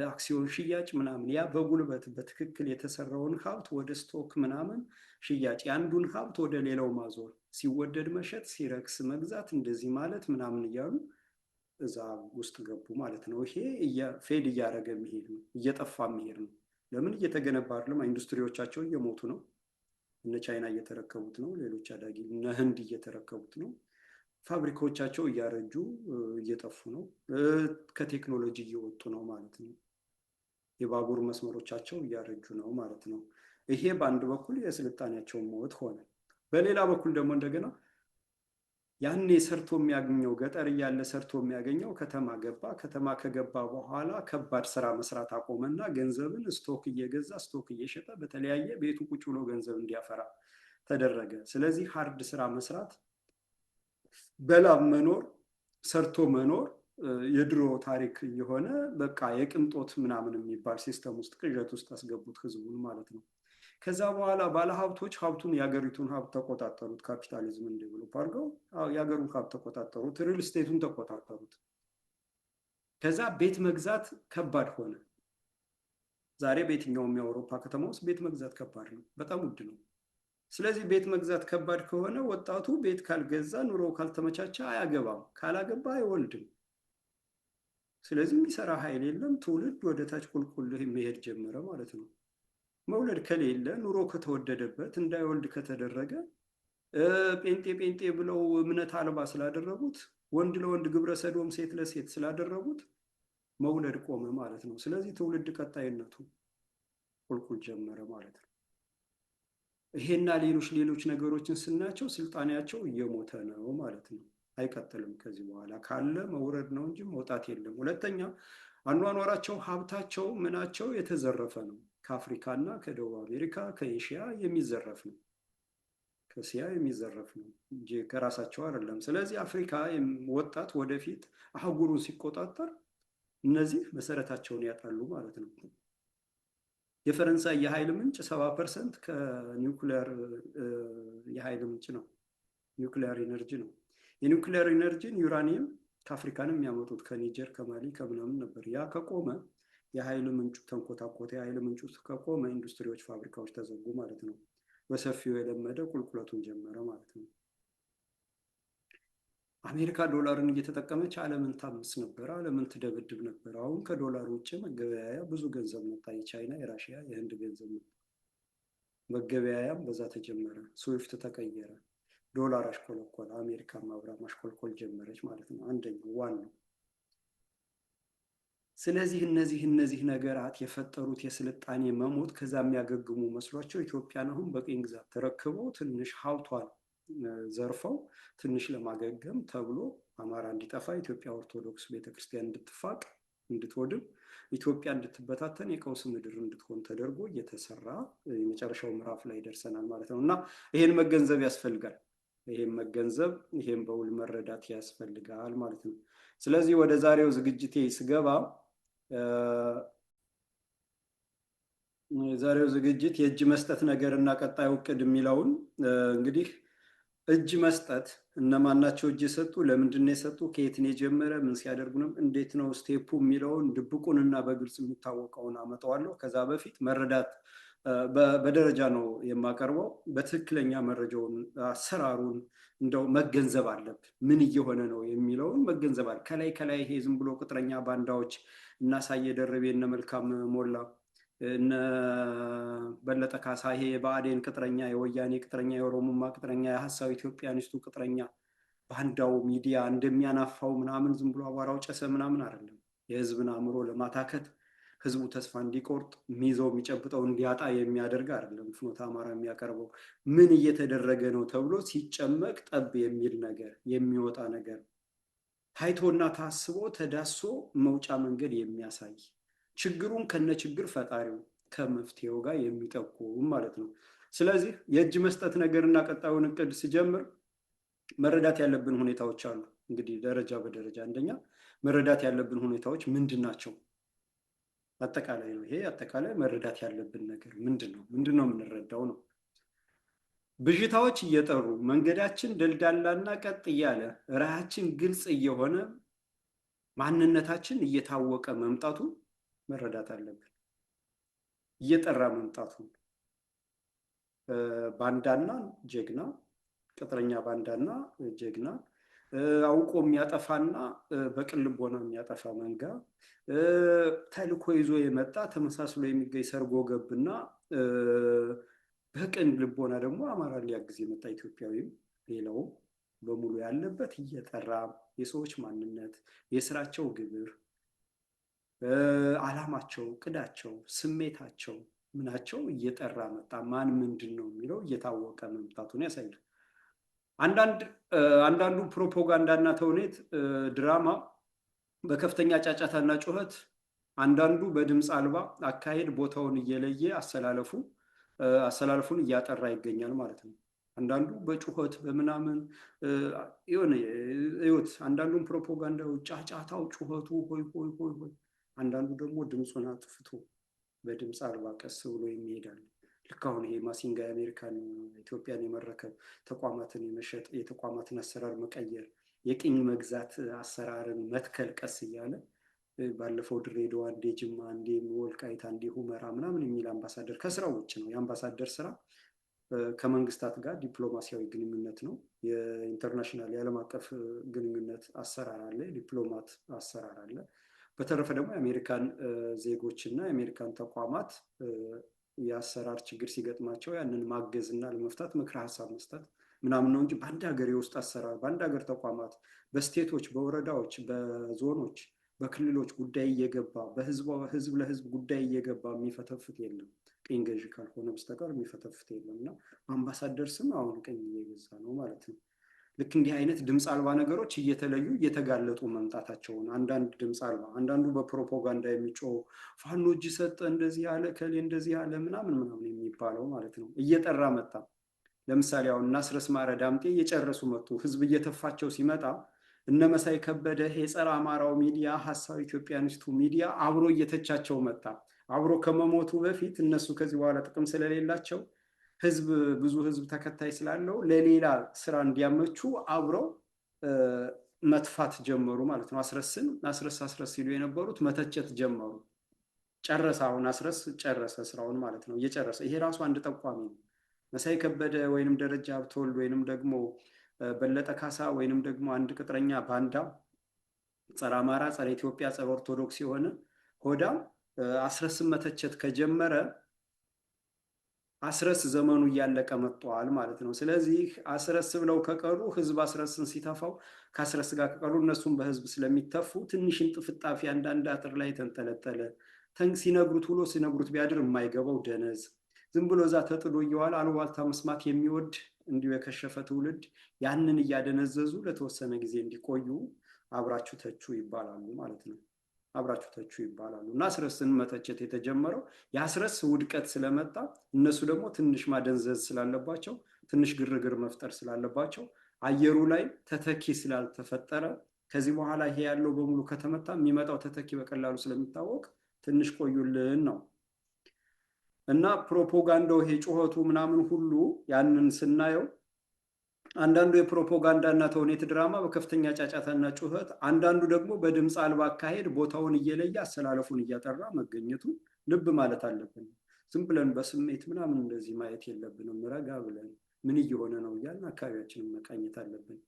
A: አክሲዮን ሽያጭ ምናምን ያ በጉልበት በትክክል የተሰራውን ሀብት ወደ ስቶክ ምናምን ሽያጭ የአንዱን ሀብት ወደ ሌላው ማዞር፣ ሲወደድ መሸጥ፣ ሲረክስ መግዛት፣ እንደዚህ ማለት ምናምን እያሉ እዛ ውስጥ ገቡ ማለት ነው። ይሄ ፌድ እያደረገ የሚሄድ ነው፣ እየጠፋ የሚሄድ ነው። ለምን? እየተገነባ አይደለም። ኢንዱስትሪዎቻቸው እየሞቱ ነው። እነ ቻይና እየተረከቡት ነው። ሌሎች አዳጊ እነ ህንድ እየተረከቡት ነው። ፋብሪካዎቻቸው እያረጁ እየጠፉ ነው። ከቴክኖሎጂ እየወጡ ነው ማለት ነው። የባቡር መስመሮቻቸው እያረጁ ነው ማለት ነው። ይሄ በአንድ በኩል የስልጣኔያቸው ሞት ሆነ። በሌላ በኩል ደግሞ እንደገና ያኔ ሰርቶ የሚያገኘው ገጠር እያለ ሰርቶ የሚያገኘው ከተማ ገባ። ከተማ ከገባ በኋላ ከባድ ስራ መስራት አቆመና ገንዘብን ስቶክ እየገዛ ስቶክ እየሸጠ በተለያየ ቤቱ ቁጭ ብሎ ገንዘብ እንዲያፈራ ተደረገ። ስለዚህ ሀርድ ስራ መስራት፣ በላብ መኖር፣ ሰርቶ መኖር የድሮ ታሪክ የሆነ በቃ የቅንጦት ምናምን የሚባል ሲስተም ውስጥ ቅዠት ውስጥ አስገቡት ህዝቡን ማለት ነው። ከዛ በኋላ ባለሀብቶች ሀብቱን የሀገሪቱን ሀብት ተቆጣጠሩት። ካፒታሊዝምን ዴቨሎፕ አድርገው የሀገሩን ሀብት ተቆጣጠሩት። ሪል ስቴቱን ተቆጣጠሩት። ከዛ ቤት መግዛት ከባድ ሆነ። ዛሬ በየትኛውም የአውሮፓ ከተማ ውስጥ ቤት መግዛት ከባድ ነው፣ በጣም ውድ ነው። ስለዚህ ቤት መግዛት ከባድ ከሆነ ወጣቱ ቤት ካልገዛ ኑሮ ካልተመቻቸ አያገባም፣ ካላገባ አይወልድም። ስለዚህ የሚሰራ ኃይል የለም። ትውልድ ወደ ታች ቁልቁል መሄድ ጀመረ ማለት ነው። መውለድ ከሌለ ኑሮ ከተወደደበት እንዳይወልድ ከተደረገ ጴንጤ ብለው እምነት አልባ ስላደረጉት ወንድ ለወንድ ግብረ ሰዶም ሴት ለሴት ስላደረጉት መውለድ ቆመ ማለት ነው። ስለዚህ ትውልድ ቀጣይነቱ ቁልቁል ጀመረ ማለት ነው። ይሄና ሌሎች ነገሮችን ስናቸው ስልጣኔያቸው እየሞተ ነው ማለት ነው። አይቀጥልም። ከዚህ በኋላ ካለ መውረድ ነው እንጂ መውጣት የለም። ሁለተኛ አኗኗራቸው ሀብታቸው ምናቸው የተዘረፈ ነው። ከአፍሪካ እና ከደቡብ አሜሪካ ከኤሽያ የሚዘረፍ ነው። ከእስያ የሚዘረፍ ነው እንጂ ከራሳቸው አይደለም። ስለዚህ አፍሪካ ወጣት ወደፊት አህጉሩን ሲቆጣጠር እነዚህ መሰረታቸውን ያጣሉ ማለት ነው። የፈረንሳይ የኃይል ምንጭ 70% ከኒውክሊየር የኃይል ምንጭ ነው። ኒውክሊየር ኢነርጂ ነው። የኒውክሊየር ኢነርጂን ዩራኒየም ከአፍሪካን የሚያመጡት ከኒጀር ከማሊ ከምናምን ነበር። ያ ከቆመ የኃይል ምንጩ ተንኮታኮተ። የኃይል ምንጩ ከቆመ ኢንዱስትሪዎች፣ ፋብሪካዎች ተዘጉ ማለት ነው። በሰፊው የለመደ ቁልቁለቱን ጀመረ ማለት ነው። አሜሪካ ዶላርን እየተጠቀመች ዓለምን ታምስ ነበር፣ ዓለምን ትደበድብ ነበር። አሁን ከዶላር ውጭ መገበያያ ብዙ ገንዘብ መጣ። የቻይና፣ የራሽያ፣ የህንድ ገንዘብ መጣ። መገበያያም በዛ ተጀመረ። ስዊፍት ተቀየረ። ዶላር አሽቆለቆለ። አሜሪካ ማብራ ማሽቆልቆል ጀመረች ማለት ነው። አንደኛው ዋናው። ስለዚህ እነዚህ ነገራት የፈጠሩት የስልጣኔ መሞት ከዛ የሚያገግሙ መስሏቸው ኢትዮጵያን አሁን በቅኝ ግዛት ተረክበው ትንሽ ሀብቷን ዘርፈው ትንሽ ለማገገም ተብሎ አማራ እንዲጠፋ፣ ኢትዮጵያ ኦርቶዶክስ ቤተክርስቲያን እንድትፋቅ እንድትወድም፣ ኢትዮጵያ እንድትበታተን፣ የቀውስ ምድር እንድትሆን ተደርጎ እየተሰራ የመጨረሻው ምዕራፍ ላይ ደርሰናል ማለት ነው። እና ይሄን መገንዘብ ያስፈልጋል። ይሄም መገንዘብ ይሄም በውል መረዳት ያስፈልጋል ማለት ነው። ስለዚህ ወደ ዛሬው ዝግጅቴ ስገባ የዛሬው ዝግጅት የእጅ መስጠት ነገር እና ቀጣዩ እቅድ የሚለውን እንግዲህ እጅ መስጠት እነማን ናቸው እጅ የሰጡ፣ ለምንድን ነው የሰጡ፣ ከየት ነው የጀመረ፣ ምን ሲያደርጉ ነው፣ እንዴት ነው ስቴፑ የሚለውን ድብቁንና በግልጽ የሚታወቀውን አመጣዋለሁ። ከዛ በፊት መረዳት በደረጃ ነው የማቀርበው። በትክክለኛ መረጃውን አሰራሩን እንደው መገንዘብ አለብን። ምን እየሆነ ነው የሚለውን መገንዘብ አለ። ከላይ ይሄ ዝም ብሎ ቅጥረኛ ባንዳዎች እናሳየ ደርቤ እነ መልካም ሞላ እነ በለጠ ካሳ ይሄ የብአዴን ቅጥረኛ፣ የወያኔ ቅጥረኛ፣ የኦሮሞማ ቅጥረኛ፣ የሀሳብ ኢትዮጵያኒስቱ ቅጥረኛ ባንዳው ሚዲያ እንደሚያናፋው ምናምን ዝም ብሎ አቧራው ጨሰ ምናምን አይደለም። የህዝብን አእምሮ ለማታከት ህዝቡ ተስፋ እንዲቆርጥ የሚይዘው የሚጨብጠው እንዲያጣ የሚያደርግ አይደለም። ፍኖተ አማራ የሚያቀርበው ምን እየተደረገ ነው ተብሎ ሲጨመቅ ጠብ የሚል ነገር የሚወጣ ነገር ታይቶና ታስቦ ተዳሶ መውጫ መንገድ የሚያሳይ ችግሩን ከነ ችግር ፈጣሪው ከመፍትሄው ጋር የሚጠቁም ማለት ነው። ስለዚህ የእጅ መስጠት ነገርና ቀጣዩን እቅድ ሲጀምር መረዳት ያለብን ሁኔታዎች አሉ። እንግዲህ ደረጃ በደረጃ አንደኛ መረዳት ያለብን ሁኔታዎች ምንድን ናቸው? አጠቃላይ ነው። ይሄ አጠቃላይ መረዳት ያለብን ነገር ምንድን ነው የምንረዳው ነው። ብዥታዎች እየጠሩ መንገዳችን ደልዳላና ቀጥ እያለ ራያችን ግልጽ እየሆነ ማንነታችን እየታወቀ መምጣቱ መረዳት አለብን። እየጠራ መምጣቱ ባንዳና ጀግና፣ ቅጥረኛ ባንዳና ጀግና፣ አውቆ የሚያጠፋና በቅን ልቦና የሚያጠፋ መንጋ፣ ተልኮ ይዞ የመጣ ተመሳስሎ የሚገኝ ሰርጎ ገብና በቅን ልቦና ደግሞ አማራ ሊያግዝ የመጣ ኢትዮጵያዊም ሌላው በሙሉ ያለበት እየጠራ የሰዎች ማንነት፣ የስራቸው ግብር፣ አላማቸው፣ ቅዳቸው፣ ስሜታቸው ምናቸው እየጠራ መጣ። ማን ምንድን ነው የሚለው እየታወቀ መምጣቱን ያሳያል። አንዳንዱ ፕሮፓጋንዳና ተውኔት ድራማ በከፍተኛ ጫጫታና ጩኸት፣ አንዳንዱ በድምፅ አልባ አካሄድ ቦታውን እየለየ አሰላለፉን እያጠራ ይገኛል ማለት ነው። አንዳንዱ በጩኸት በምናምን የሆነ ህይወት፣ አንዳንዱም ፕሮፓጋንዳው ጫጫታው ጩኸቱ ሆይ ሆይ ሆይ ሆይ፣ አንዳንዱ ደግሞ ድምፁን አጥፍቶ በድምፅ አልባ ቀስ ብሎ የሚሄዳል። ልክ አሁን ይሄ ማሲንጋ የአሜሪካን ኢትዮጵያን የመረከብ ተቋማትን የመሸጥ የተቋማትን አሰራር መቀየር የቅኝ መግዛት አሰራርን መትከል ቀስ እያለ ባለፈው ድሬዳዋ አንዴ ጅማ አንዴ ወልቃይት አንዴ ሁመራ ምናምን የሚል አምባሳደር ከስራው ውጭ ነው። የአምባሳደር ስራ ከመንግስታት ጋር ዲፕሎማሲያዊ ግንኙነት ነው። የኢንተርናሽናል የዓለም አቀፍ ግንኙነት አሰራር አለ፣ ዲፕሎማት አሰራር አለ። በተረፈ ደግሞ የአሜሪካን ዜጎች እና የአሜሪካን ተቋማት የአሰራር ችግር ሲገጥማቸው ያንን ማገዝ እና ለመፍታት ምክረ ሀሳብ መስጠት ምናምን ነው እንጂ በአንድ ሀገር የውስጥ አሰራር በአንድ ሀገር ተቋማት በስቴቶች፣ በወረዳዎች፣ በዞኖች፣ በክልሎች ጉዳይ እየገባ በህዝብ ለህዝብ ጉዳይ እየገባ የሚፈተፍት የለም። ቅኝ ገዢ ካልሆነ በስተቀር የሚፈተፍት የለም እና በአምባሳደር ስም አሁን ቅኝ እየገዛ ነው ማለት ነው። ልክ እንዲህ አይነት ድምፅ አልባ ነገሮች እየተለዩ እየተጋለጡ መምጣታቸውን አንዳንድ ድምፅ አልባ አንዳንዱ በፕሮፓጋንዳ የሚጮህ ፋኖ እጅ ሰጠ እንደዚህ ያለ ከሌ እንደዚህ ያለ ምናምን የሚባለው ማለት ነው እየጠራ መጣ። ለምሳሌ አሁን እናስረስ ማረ ዳምጤ እየጨረሱ መጡ። ህዝብ እየተፋቸው ሲመጣ እነ መሳይ ከበደ የጸረ አማራው ሚዲያ ሀሳብ ኢትዮጵያኒስቱ ሚዲያ አብሮ እየተቻቸው መጣ። አብሮ ከመሞቱ በፊት እነሱ ከዚህ በኋላ ጥቅም ስለሌላቸው ብዙ ህዝብ ተከታይ ስላለው ለሌላ ስራ እንዲያመቹ አብረው መጥፋት ጀመሩ ማለት ነው። አስረስ ሲሉ የነበሩት መተቸት ጀመሩ። ጨረሰ። አሁን አስረስ ጨረሰ ስራውን ማለት ነው። እየጨረሰ ይሄ ራሱ አንድ ጠቋሚ ነው። መሳይ ከበደ ወይንም ደረጃ ሀብተወልድ ወይንም ደግሞ በለጠ ካሳ ወይንም ደግሞ አንድ ቅጥረኛ ባንዳ ጸረ አማራ፣ ጸረ ኢትዮጵያ፣ ጸረ ኦርቶዶክስ የሆነ ሆዳም አስረስን መተቸት ከጀመረ አስረስ ዘመኑ እያለቀ መጥቷል ማለት ነው። ስለዚህ አስረስ ብለው ከቀሩ ህዝብ አስረስን ሲተፋው ከአስረስ ጋር ከቀሩ እነሱም በህዝብ ስለሚተፉ ትንሽን ጥፍጣፊ አንዳንድ አጥር ላይ ተንጠለጠለ ሲነግሩት ውሎ ሲነግሩት ቢያድር የማይገባው ደነዝ ዝም ብሎ እዛ ተጥዶ እየዋለ አሉባልታ መስማት የሚወድ እንዲሁ የከሸፈ ትውልድ ያንን እያደነዘዙ ለተወሰነ ጊዜ እንዲቆዩ አብራችሁ ተቹ ይባላሉ ማለት ነው። አብራችሁ ተቹ ይባላሉ እና አስረስን መተቸት የተጀመረው የአስረስ ውድቀት ስለመጣ እነሱ ደግሞ ትንሽ ማደንዘዝ ስላለባቸው ትንሽ ግርግር መፍጠር ስላለባቸው አየሩ ላይ ተተኪ ስላልተፈጠረ ከዚህ በኋላ ይሄ ያለው በሙሉ ከተመታ የሚመጣው ተተኪ በቀላሉ ስለሚታወቅ ትንሽ ቆዩልን ነው። እና ፕሮፓጋንዳው ይሄ ጩኸቱ ምናምን ሁሉ ያንን ስናየው አንዳንዱ የፕሮፓጋንዳ እና ተውኔት ድራማ በከፍተኛ ጫጫታና ጩኸት፣ አንዳንዱ ደግሞ በድምፅ አልባ አካሄድ ቦታውን እየለየ አሰላለፉን እያጠራ መገኘቱ ልብ ማለት አለብን። ዝም ብለን በስሜት ምናምን እንደዚህ ማየት የለብንም። ረጋ ብለን ምን እየሆነ ነው እያልን አካባቢያችንን መቃኘት አለብን።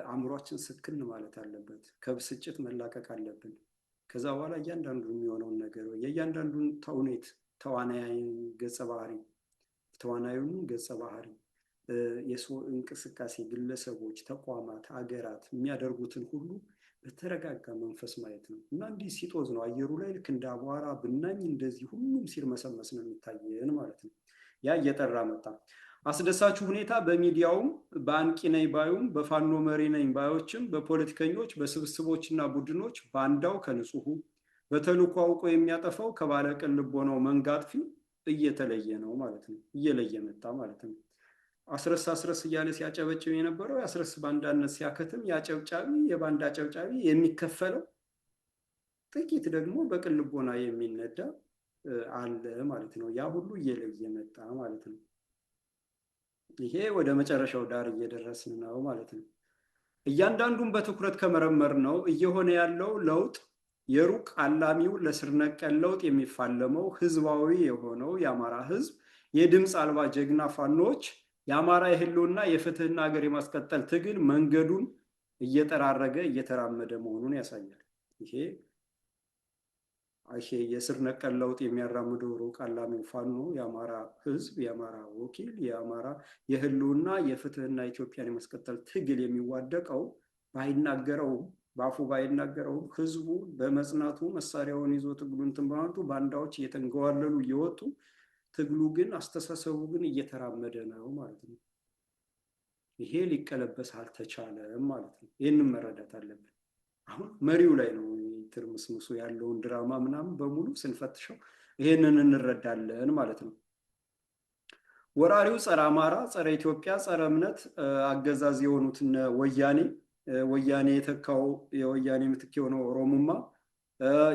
A: አእምሯችን ስክን ማለት አለበት። ከብስጭት መላቀቅ አለብን። ከዛ በኋላ እያንዳንዱ የሚሆነውን ነገር የእያንዳንዱን ተውኔት ተዋናይ ገጸ ባህሪ ተዋናዩን ገጸ ባህሪ የሰው እንቅስቃሴ ግለሰቦች፣ ተቋማት፣ ሀገራት የሚያደርጉትን ሁሉ በተረጋጋ መንፈስ ማየት ነው። እና እንዲህ ሲጦዝ ነው አየሩ ላይ ልክ እንደ አቧራ ብናኝ እንደዚህ ሁሉም ሲርመሰመስ ነው የሚታየን ማለት ነው። ያ እየጠራ መጣ። አስደሳቹ ሁኔታ በሚዲያውም በአንቂ ነኝ ባዩም በፋኖ መሪ ነኝ ባዮችም በፖለቲከኞች በስብስቦችና ቡድኖች ባንዳው ከንጹሑ በተልዕኮ አውቆ የሚያጠፋው ከባለቅን ልቦናው መንጋ አጥፊው እየተለየ ነው ማለት ነው። እየለየ መጣ ማለት ነው። አስረስ እያለ ሲያጨበጭብ የነበረው የአስረስ ባንዳነት ሲያከትም የአጨብጫቢ የባንዳ አጨብጫቢ የሚከፈለው ጥቂት ደግሞ በቅን ልቦና የሚነዳ አለ ማለት ነው። ያ ሁሉ እየለየ መጣ ማለት ነው። ይሄ ወደ መጨረሻው ዳር እየደረስን ነው ማለት ነው። እያንዳንዱን በትኩረት ከመረመር ነው እየሆነ ያለው ለውጥ የሩቅ አላሚው ለስር ነቀል ለውጥ የሚፋለመው ህዝባዊ የሆነው የአማራ ህዝብ የድምፅ አልባ ጀግና ፋኖች የአማራ የህልውና የፍትህና ሀገር የማስቀጠል ትግል መንገዱን እየጠራረገ እየተራመደ መሆኑን ያሳያል። ይሄ የስር ነቀል ለውጥ የሚያራምደው ሩቅ አላሚው ፋኖ የአማራ ህዝብ የአማራ ወኪል የአማራ የህልውና የፍትህና ኢትዮጵያን የማስቀጠል ትግል የሚዋደቀው ባይናገረውም በአፉ ባይናገረውም ህዝቡ በመጽናቱ መሳሪያውን ይዞ ትግሉን እንትን በማለቱ ባንዳዎች እየተንገዋለሉ እየወጡ ትግሉ ግን አስተሳሰቡ ግን እየተራመደ ነው ማለት ነው። ይሄ ሊቀለበስ አልተቻለም ማለት ነው። ይህንን መረዳት አለብን። አሁን መሪው ላይ ነው ትርምስምሱ ያለውን ድራማ ምናምን በሙሉ ስንፈትሸው ይሄንን እንረዳለን ማለት ነው። ወራሪው ጸረ አማራ፣ ጸረ ኢትዮጵያ፣ ጸረ እምነት አገዛዝ የሆኑትን ወያኔ የተካው የወያኔ ምትክ የሆነው ኦሮሙማ፣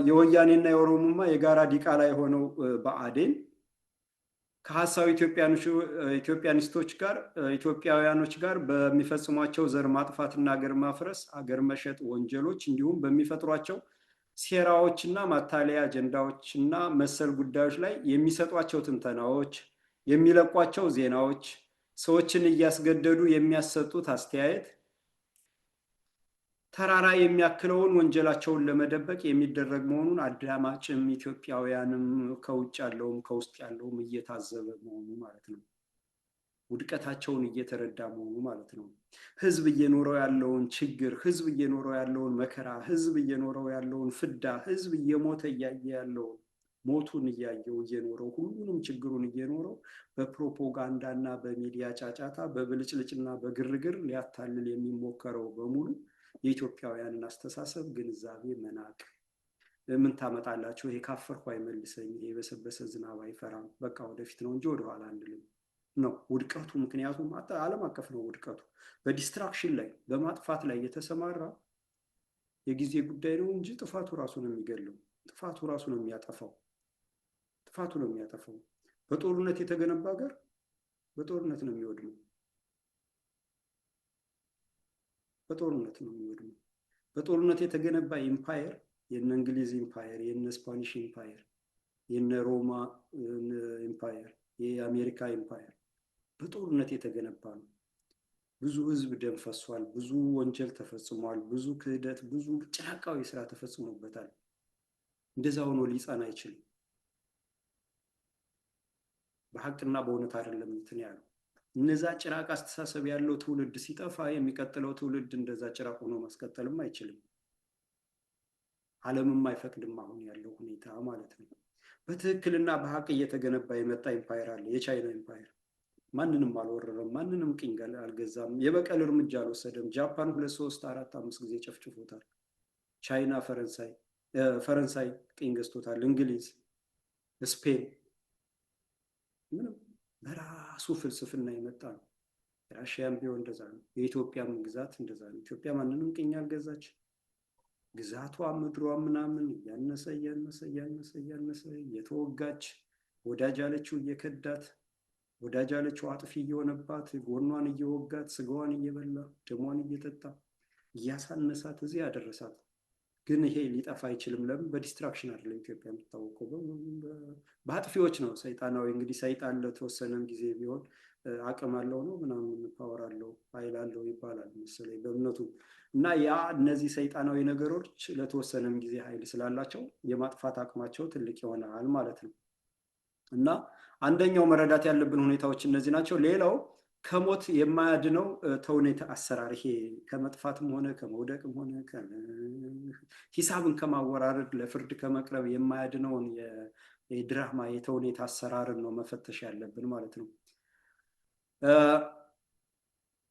A: የወያኔና የኦሮሙማ የጋራ ዲቃላ የሆነው ብአዴን ከሀሳዊ ኢትዮጵያኒስቶች ጋር ኢትዮጵያውያኖች ጋር በሚፈጽሟቸው ዘር ማጥፋትና ሀገር ማፍረስ ሀገር መሸጥ ወንጀሎች እንዲሁም በሚፈጥሯቸው ሴራዎችና ማታለያ አጀንዳዎችና መሰል ጉዳዮች ላይ የሚሰጧቸው ትንተናዎች፣ የሚለቋቸው ዜናዎች፣ ሰዎችን እያስገደዱ የሚያሰጡት አስተያየት ተራራ የሚያክለውን ወንጀላቸውን ለመደበቅ የሚደረግ መሆኑን አዳማጭም ኢትዮጵያውያንም ከውጭ ያለውም ከውስጥ ያለውም እየታዘበ መሆኑ ማለት ነው። ውድቀታቸውን እየተረዳ መሆኑ ማለት ነው። ህዝብ እየኖረው ያለውን ችግር፣ ህዝብ እየኖረው ያለውን መከራ፣ ህዝብ እየኖረው ያለውን ፍዳ፣ ህዝብ እየሞተ እያየ ያለውን ሞቱን እያየው እየኖረው ሁሉንም ችግሩን እየኖረው በፕሮፓጋንዳና በሚዲያ ጫጫታ በብልጭልጭና በግርግር ሊያታልል የሚሞከረው በሙሉ የኢትዮጵያውያንን አስተሳሰብ ግንዛቤ መናቅ። ምን ታመጣላችሁ? ይሄ ካፈርኩ አይመልሰኝ፣ ይሄ የበሰበሰ ዝናብ አይፈራም፣ በቃ ወደፊት ነው እንጂ ወደኋላ አንልም ነው ውድቀቱ። ምክንያቱም ዓለም አቀፍ ነው ውድቀቱ። በዲስትራክሽን ላይ በማጥፋት ላይ የተሰማራ የጊዜ ጉዳይ ነው እንጂ ጥፋቱ ራሱ ነው የሚገለው፣ ጥፋቱ ራሱ ነው የሚያጠፋው፣ ጥፋቱ ነው የሚያጠፋው። በጦርነት የተገነባ ሀገር በጦርነት ነው የሚወድመው፣ በጦርነት ነው የሚወድመው። በጦርነት የተገነባ ኢምፓየር የነ እንግሊዝ ኢምፓየር፣ የነ ስፓኒሽ ኢምፓየር፣ የነ ሮማ ኢምፓየር፣ የአሜሪካ ኢምፓየር በጦርነት የተገነባ ነው። ብዙ ህዝብ ደም ፈሷል፣ ብዙ ወንጀል ተፈጽሟል፣ ብዙ ክህደት፣ ብዙ ጭራቃዊ ስራ ተፈጽሞበታል። እንደዛ ሆኖ ሊጸና አይችልም። በሐቅና በእውነት አይደለም እንትን ያለው። እነዛ ጭራቅ አስተሳሰብ ያለው ትውልድ ሲጠፋ የሚቀጥለው ትውልድ እንደዛ ጭራቅ ሆኖ ማስቀጠልም አይችልም። ዓለምም አይፈቅድም አሁን ያለው ሁኔታ ማለት ነው። በትክክልና በሐቅ እየተገነባ የመጣ ኢምፓየር አለ። የቻይና ኢምፓየር ማንንም አልወረረም፣ ማንንም ቅኝ አልገዛም፣ የበቀል እርምጃ አልወሰደም። ጃፓን 2 3 4 5 ጊዜ ጨፍጭፎታል። ቻይና ፈረንሳይ ቅኝ ገዝቶታል። እንግሊዝ፣ ስፔን ምንም በራሱ ፍልስፍና የመጣ ነው። ራሽያም ቢሆን እንደዛ ነው። የኢትዮጵያም ግዛት እንደዛ ነው። ኢትዮጵያ ማንንም ቅኝ አልገዛች። ግዛቷ ምድሯ ምናምን እያነሰ እያነሰ እያነሰ እያነሰ እየተወጋች ወዳጅ አለችው እየከዳት ወዳጅ አለችው አጥፊ እየሆነባት ጎኗን እየወጋት ስጋዋን እየበላ ደሟን እየጠጣ እያሳነሳት እዚህ ያደረሳት። ግን ይሄ ሊጠፋ አይችልም። ለምን? በዲስትራክሽን አይደለም ኢትዮጵያ የምትታወቀው፣ በአጥፊዎች ነው። ሰይጣናዊ እንግዲህ ሰይጣን ለተወሰነም ጊዜ ቢሆን አቅም አለው ነው ምናምን ፓወር አለው ኃይል አለው ይባላል መሰለኝ በእምነቱ። እና ያ እነዚህ ሰይጣናዊ ነገሮች ለተወሰነም ጊዜ ኃይል ስላላቸው የማጥፋት አቅማቸው ትልቅ ይሆናል ማለት ነው። እና አንደኛው መረዳት ያለብን ሁኔታዎች እነዚህ ናቸው። ሌላው ከሞት የማያድነው ተውኔት አሰራር፣ ይሄ ከመጥፋትም ሆነ ከመውደቅም ሆነ ሂሳብን ከማወራረድ ለፍርድ ከመቅረብ የማያድነውን የድራማ የተውኔት አሰራርን ነው መፈተሽ ያለብን ማለት ነው።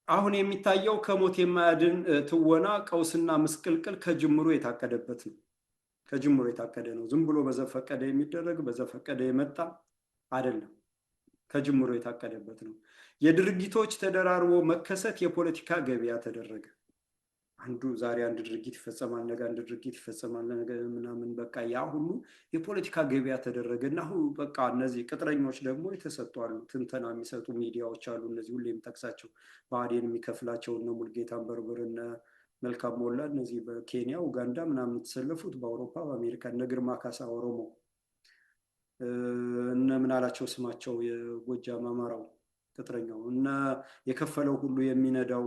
A: አሁን የሚታየው ከሞት የማያድን ትወና ቀውስና ምስቅልቅል ከጅምሩ የታቀደበት ነው። ከጅምሩ የታቀደ ነው። ዝም ብሎ በዘፈቀደ የሚደረግ በዘፈቀደ የመጣ አይደለም። ከጅምሮ የታቀደበት ነው። የድርጊቶች ተደራርቦ መከሰት የፖለቲካ ገበያ ተደረገ። አንዱ ዛሬ አንድ ድርጊት ይፈጸማል፣ ነገ አንድ ድርጊት ይፈጸማል፣ ነገ ምናምን በቃ ያ ሁሉ የፖለቲካ ገበያ ተደረገ እና በቃ እነዚህ ቅጥረኞች ደግሞ የተሰጡ አሉ፣ ትንተና የሚሰጡ ሚዲያዎች አሉ። እነዚህ ሁሌ የምጠቅሳቸው ብአዴን የሚከፍላቸው እነ ሙልጌታን በርበር፣ እነ መልካም ሞላ፣ እነዚህ በኬንያ ኡጋንዳ ምናምን የተሰለፉት፣ በአውሮፓ በአሜሪካ እነ ግርማ ካሳ ኦሮሞ፣ እነ ምናላቸው ስማቸው የጎጃም አማራው ቅጥረኛው፣ እነ የከፈለው ሁሉ የሚነዳው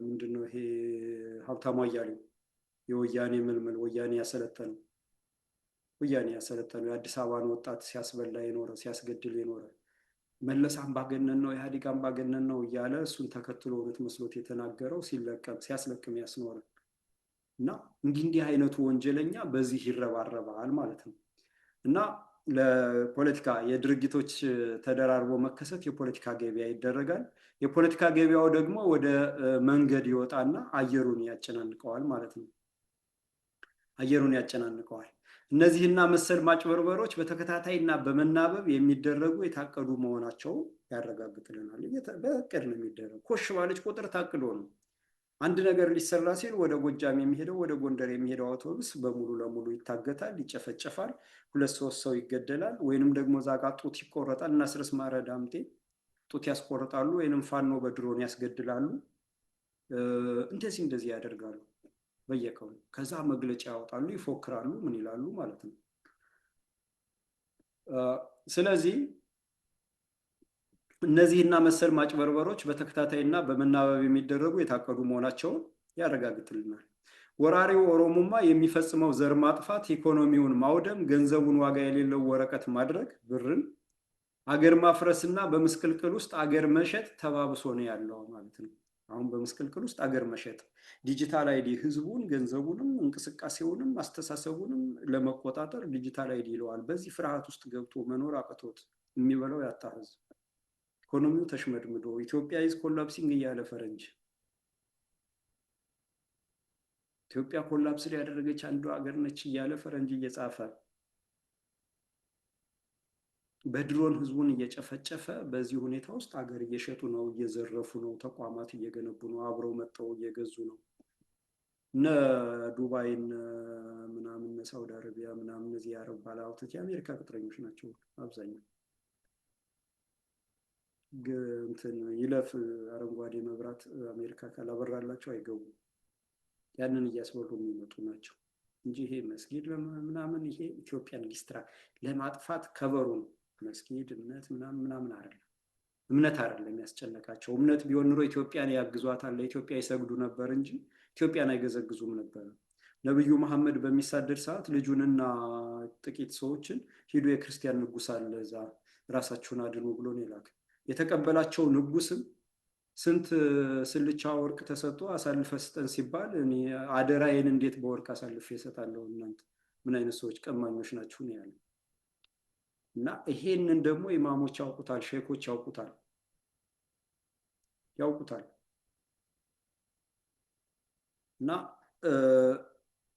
A: ምንድነው ይሄ ሀብታሙ አያሌው የወያኔ ምልምል ወያኔ ያሰለጠነው የአዲስ አበባን ወጣት ሲያስበላ የኖረ ሲያስገድል የኖረ መለስ አምባገነን ነው ኢህአዴግ አምባገነን ነው እያለ እሱን ተከትሎ እውነት መስሎት የተናገረው ሲያስለቅም ያስኖረ እና እንዲህ አይነቱ ወንጀለኛ በዚህ ይረባረባል ማለት ነው። እና ለፖለቲካ የድርጊቶች ተደራርቦ መከሰት የፖለቲካ ገበያ ይደረጋል። የፖለቲካ ገበያው ደግሞ ወደ መንገድ ይወጣና አየሩን ያጨናንቀዋል ማለት ነው። አየሩን ያጨናንቀዋል። እነዚህና መሰል ማጭበርበሮች በተከታታይና በመናበብ የሚደረጉ የታቀዱ መሆናቸው ያረጋግጥልናል። በእቅድ ነው የሚደረግ። ኮሽ ባለች ቁጥር ታቅዶ ነው። አንድ ነገር ሊሰራ ሲል ወደ ጎጃም የሚሄደው ወደ ጎንደር የሚሄደው አውቶቡስ በሙሉ ለሙሉ ይታገታል፣ ይጨፈጨፋል፣ 2-3 ሰው ይገደላል። ወይንም ደግሞ እዛ ጋር ጡት ይቆረጣል። እና ስርስ ማረ ዳምጤ ጡት ያስቆርጣሉ፣ ወይንም ፋኖ በድሮን ያስገድላሉ። እንደዚህ ያደርጋሉ በየቀኑ። ከዛ መግለጫ ያወጣሉ፣ ይፎክራሉ፣ ምን ይላሉ ማለት ነው። ስለዚህ እነዚህና መሰል ማጭበርበሮች በተከታታይና በመናበብ የሚደረጉ የታቀዱ መሆናቸውን ያረጋግጥልናል። ወራሪው ኦሮሞማ የሚፈጽመው ዘር ማጥፋት፣ ኢኮኖሚውን ማውደም፣ ገንዘቡን ዋጋ የሌለው ወረቀት ማድረግ፣ ብርን አገር ማፍረስና በምስቅልቅል ውስጥ አገር መሸጥ ተባብሶ ነው ያለው ማለት ነው። አሁን በምስቅልቅል ውስጥ አገር መሸጥ፣ ዲጂታል አይዲ ህዝቡን ገንዘቡንም እንቅስቃሴውንም አስተሳሰቡንም ለመቆጣጠር ዲጂታል አይዲ ይለዋል። በዚህ ፍርሃት ውስጥ ገብቶ መኖር አቅቶት የሚበላው ያጣ ህዝብ፣ ኢኮኖሚው ተሽመድምዶ ኢትዮጵያ ኢዝ ኮላፕሲንግ እያለ ፈረንጅ ኢትዮጵያ ኮላፕስ ያደረገች አንዱ ሀገር ነች እያለ ፈረንጅ እየጻፈ በድሮን ህዝቡን እየጨፈጨፈ በዚህ ሁኔታ ውስጥ ሀገር እየሸጡ ነው፣ እየዘረፉ ነው፣ ተቋማት እየገነቡ ነው፣ አብረው መጥተው እየገዙ ነው። እነ ዱባይን ምናምን ሳውዲ አረቢያ ምናምን እነዚህ የአረብ ባለሀብቶች የአሜሪካ ቅጥረኞች ናቸው አብዛኛው። እንትን ይለፍ አረንጓዴ መብራት አሜሪካ ካላበራላቸው አይገቡም። ያንን እያስበሉ የሚመጡ ናቸው እንጂ ይሄ መስጊድ ምናምን ይሄ ኢትዮጵያን ለማጥፋት ከበሩ ነው። መስጊድ እምነት ምናምን አይደለም። እምነት አይደለም ያስጨነቃቸው። እምነት ቢሆን ኑሮ ኢትዮጵያን ያግዟታል፣ ለኢትዮጵያ ይሰግዱ ነበር እንጂ ኢትዮጵያን አይገዘግዙም ነበር። ነብዩ መሐመድ በሚሳደድ ሰዓት ልጁንና ጥቂት ሰዎችን ሂዱ የክርስቲያን ንጉስ አለ እዛ ራሳችሁን አድኑ ብሎ ነው የላከ። የተቀበላቸው ንጉስም ስንት ስልቻ ወርቅ ተሰጥቶ አሳልፈ ስጠን ሲባል እኔ አደራዬን እንዴት በወርቅ አሳልፌ እሰጣለሁ? እናንተ ምን አይነት ሰዎች ቀማኞች ናችሁ ነው ያለው። እና ይሄንን ደግሞ ኢማሞች ያውቁታል፣ ሼኮች ያውቁታል። እና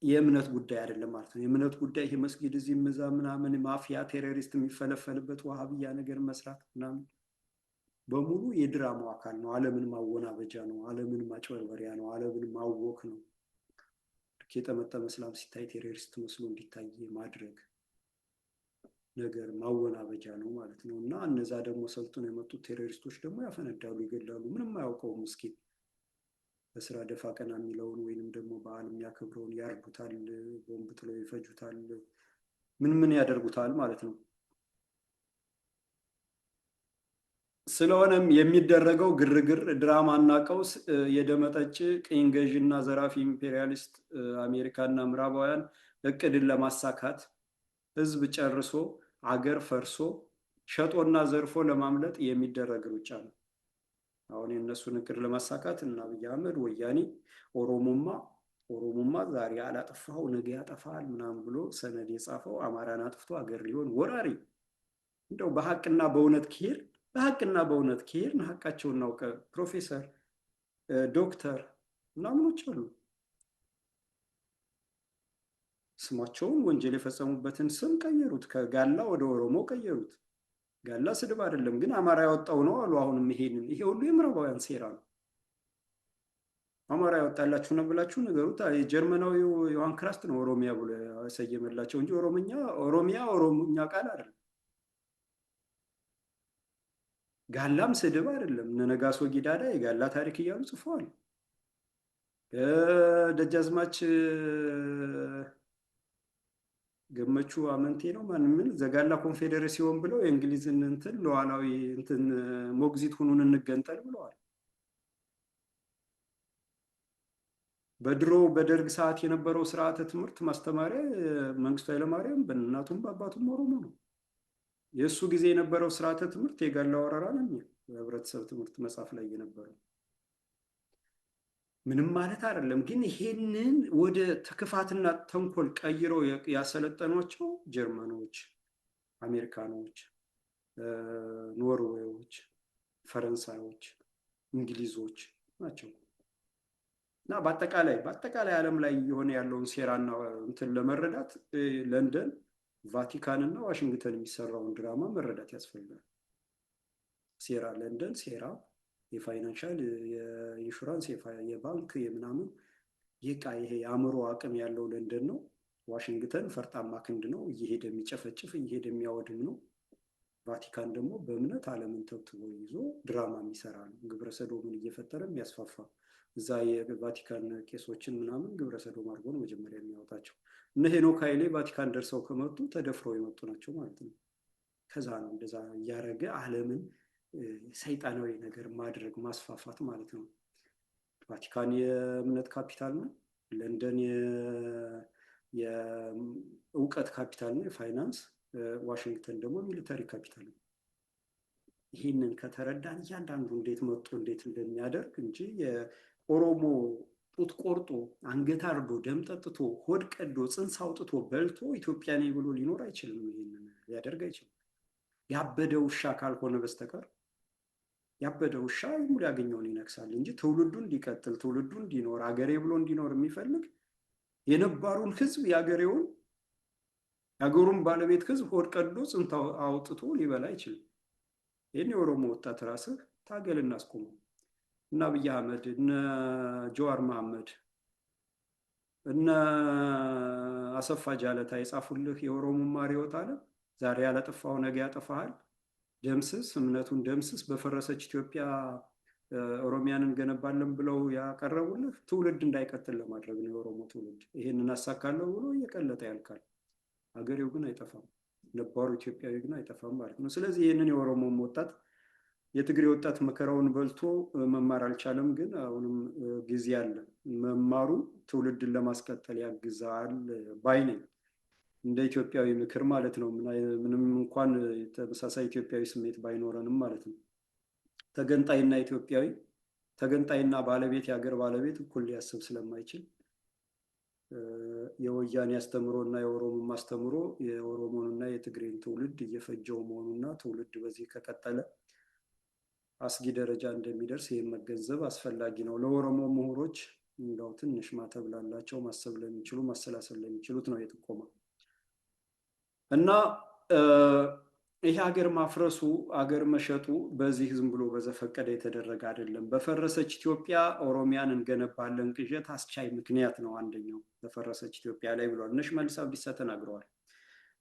A: የእምነት ጉዳይ አይደለም ማለት ነው። የእምነት ጉዳይ ይሄ መስጊድ እዚህ ምዛ ምናምን ማፊያ ቴሮሪስት የሚፈለፈልበት ዋሃብያ ነገር መስራት ምናምን በሙሉ የድራማው አካል ነው። ዓለምን ማወናበጃ ነው። ዓለምን ማጭበርበሪያ ነው። ዓለምን ማወክ ነው። የጠመጠመ እስላም ሲታይ ቴሮሪስት መስሎ እንዲታይ ማድረግ ነገር ማወናበጃ ነው ማለት ነው። እና እነዛ ደግሞ ሰልጥነው የመጡት ቴሮሪስቶች ደግሞ ያፈነዳሉ፣ ይገላሉ። ምንም አያውቀውም ምስኪን በስራ ደፋ ቀና የሚለውን ወይንም ደግሞ በዓል የሚያከብረውን ያርዱታል፣ ቦምብ ጥለው ይፈጁታል፣ ምን ያደርጉታል ማለት ነው። ስለሆነም የሚደረገው ግርግር፣ ድራማና ቀውስ የደመጠጭ ቅኝ ገዥና ዘራፊ ኢምፔሪያሊስት አሜሪካና ምዕራባውያን እቅድን ለማሳካት ህዝብ ጨርሶ አገር ፈርሶ ሸጦና ዘርፎ ለማምለጥ የሚደረግ ሩጫ ነው። አሁን የእነሱን እቅድ ለማሳካት እና አብይ አህመድ ወያኔ ኦሮሞማ ዛሬ አላጠፋው ነገ ያጠፋል ምናምን ብሎ ሰነድ የጻፈው አማራን አጥፍቶ አገር ሊሆን ወራሪ እንደው በሀቅና በእውነት ከሄድን ሀቃቸውን እናውቀ ፕሮፌሰር ዶክተር ምናምኖች አሉ። ስማቸውን ወንጀል የፈጸሙበትን ስም ቀየሩት። ከጋላ ወደ ኦሮሞ ቀየሩት። ጋላ ስድብ አይደለም ግን አማራ ያወጣው ነው አሉ። አሁንም ይሄ ሁሉ የምዕራባውያን ሴራ ነው። አማራ ያወጣላችሁ ነው ብላችሁ ነገሩት። የጀርመናዊው ዮሐን ክራስት ነው ኦሮሚያ ብሎ ያሰየመላቸው እንጂ ኦሮምኛ ቃል አይደለም። ጋላም ስድብ አይደለም። እነ ነጋሶ ጊዳዳ የጋላ ታሪክ እያሉ ጽፈዋል። ደጃዝማች ገመቹ አመንቴ ነው ምን ዘጋላ ኮንፌዴሬሲዮን ብለው የእንግሊዝን እንትን ሉዓላዊ እንትን ሞግዚት ሁኑን እንገንጠል ብለዋል። በድሮ በደርግ ሰዓት የነበረው ስርዓተ ትምህርት ማስተማሪያ መንግስቱ ኃይለማርያም በእናቱም በአባቱም ኦሮሞ ነው። የእሱ ጊዜ የነበረው ስርዓተ ትምህርት የጋላ ወረራ ነው የሚል በህብረተሰብ ትምህርት መጽሐፍ ላይ የነበረው ምንም ማለት አይደለም። ግን ይሄንን ወደ ክፋትና ተንኮል ቀይረው ያሰለጠኗቸው ጀርመኖች፣ አሜሪካኖች፣ ኖርዌዮች፣ ፈረንሳዮች፣ እንግሊዞች ናቸው። እና በአጠቃላይ ዓለም ላይ የሆነ ያለውን ሴራና እንትን ለመረዳት ለንደን፣ ቫቲካን እና ዋሽንግተን የሚሰራውን ድራማ መረዳት ያስፈልጋል። ሴራ ለንደን ሴራ የፋይናንሻል፣ የኢንሹራንስ፣ የባንክ፣ የምናምን ይሄ የአእምሮ አቅም ያለው ለንደን ነው። ዋሽንግተን ፈርጣማ ክንድ ነው፣ እየሄደ የሚጨፈጭፍ እየሄደ የሚያወድም ነው። ቫቲካን ደግሞ በእምነት ዓለምን ተብትቦ ይዞ ድራማ የሚሰራ ነው። ግብረ ሰዶምን እየፈጠረ የሚያስፋፋ እዛ የቫቲካን ቄሶችን ምናምን ግብረ ሰዶም አድርጎ ነው መጀመሪያ የሚያወጣቸው። እነ ሄኖክ ኃይሌ ቫቲካን ደርሰው ከመጡ ተደፍረው የመጡ ናቸው ማለት ነው። ከዛ ነው እንደዛ እያደረገ ዓለምን ሰይጣናዊ ነገር ማድረግ ማስፋፋት ማለት ነው። ቫቲካን የእምነት ካፒታል ነው። ለንደን የእውቀት ካፒታል ነው፣ የፋይናንስ። ዋሽንግተን ደግሞ ሚሊተሪ ካፒታል ነው። ይህንን ከተረዳን እያንዳንዱ እንዴት መጥቶ እንዴት እንደሚያደርግ እንጂ የኦሮሞ ጡት ቆርጦ አንገት አርዶ ደም ጠጥቶ ሆድ ቀዶ ጽንስ አውጥቶ በልቶ ኢትዮጵያ ነኝ ብሎ ሊኖር አይችልም። ይህንን ሊያደርግ አይችልም። ያበደ ውሻ ካልሆነ በስተቀር ያበደ ውሻ ሙሉ ያገኘውን ይነክሳል እንጂ ትውልዱ እንዲቀጥል ትውልዱ እንዲኖር አገሬ ብሎ እንዲኖር የሚፈልግ የነባሩን ህዝብ የአገሩን ባለቤት ህዝብ ሆድ ቀዶ ጽንስ አውጥቶ ሊበላ አይችልም። ይህን የኦሮሞ ወጣት ራስህ ታገል እናስቆመው። እነ አብይ አህመድ እነ ጀዋር መሐመድ እነ አሰፋ ጃለታ የጻፉልህ የኦሮሞማ ርዕዮተ ዓለም ዛሬ ያላጠፋው ነገ ያጠፋሃል፣ ደምስስ፣ እምነቱን ደምስስ፣ በፈረሰች ኢትዮጵያ ኦሮሚያን እንገነባለን ብለው ያቀረቡልህ ትውልድ እንዳይቀጥል ለማድረግ ነው። የኦሮሞ ትውልድ ይሄንን አሳካለሁ ብሎ እየቀለጠ ያልካል። አገሬው ግን አይጠፋም፣ ነባሩ ኢትዮጵያዊ ግን አይጠፋም ማለት ነው። ስለዚህ ይህንን የኦሮሞም ወጣት የትግሬ ወጣት መከራውን በልቶ መማር አልቻለም፣ ግን አሁንም ጊዜ አለ። መማሩ ትውልድን ለማስቀጠል ያግዛል ባይ ነኝ። እንደ ኢትዮጵያዊ ምክር ማለት ነው። ምንም እንኳን ተመሳሳይ ኢትዮጵያዊ ስሜት ባይኖረንም ማለት ነው። ተገንጣይና ባለቤት የሀገር ባለቤት እኩል ሊያስብ ስለማይችል የወያኔ አስተምሮ እና የኦሮሞን አስተምሮ የኦሮሞንና የትግሬን ትውልድ እየፈጀው መሆኑና ትውልድ በዚህ ከቀጠለ አስጊ ደረጃ እንደሚደርስ ይህን መገንዘብ አስፈላጊ ነው። ለኦሮሞ ምሁሮች እንደው ትንሽ ማተብ ላላቸው ማሰብ ለሚችሉ ማሰላሰል ለሚችሉት ነው የጥቆማ እና ይህ ሀገር ማፍረሱ ሀገር መሸጡ በዚህ ዝም ብሎ በዘፈቀደ የተደረገ አይደለም። በፈረሰች ኢትዮጵያ ኦሮሚያን እንገነባለን ቅዠት አስቻይ ምክንያት ነው አንደኛው በፈረሰች ኢትዮጵያ ላይ ብሏል። እነ ሽመልስ አብዲሳ ተናግረዋል።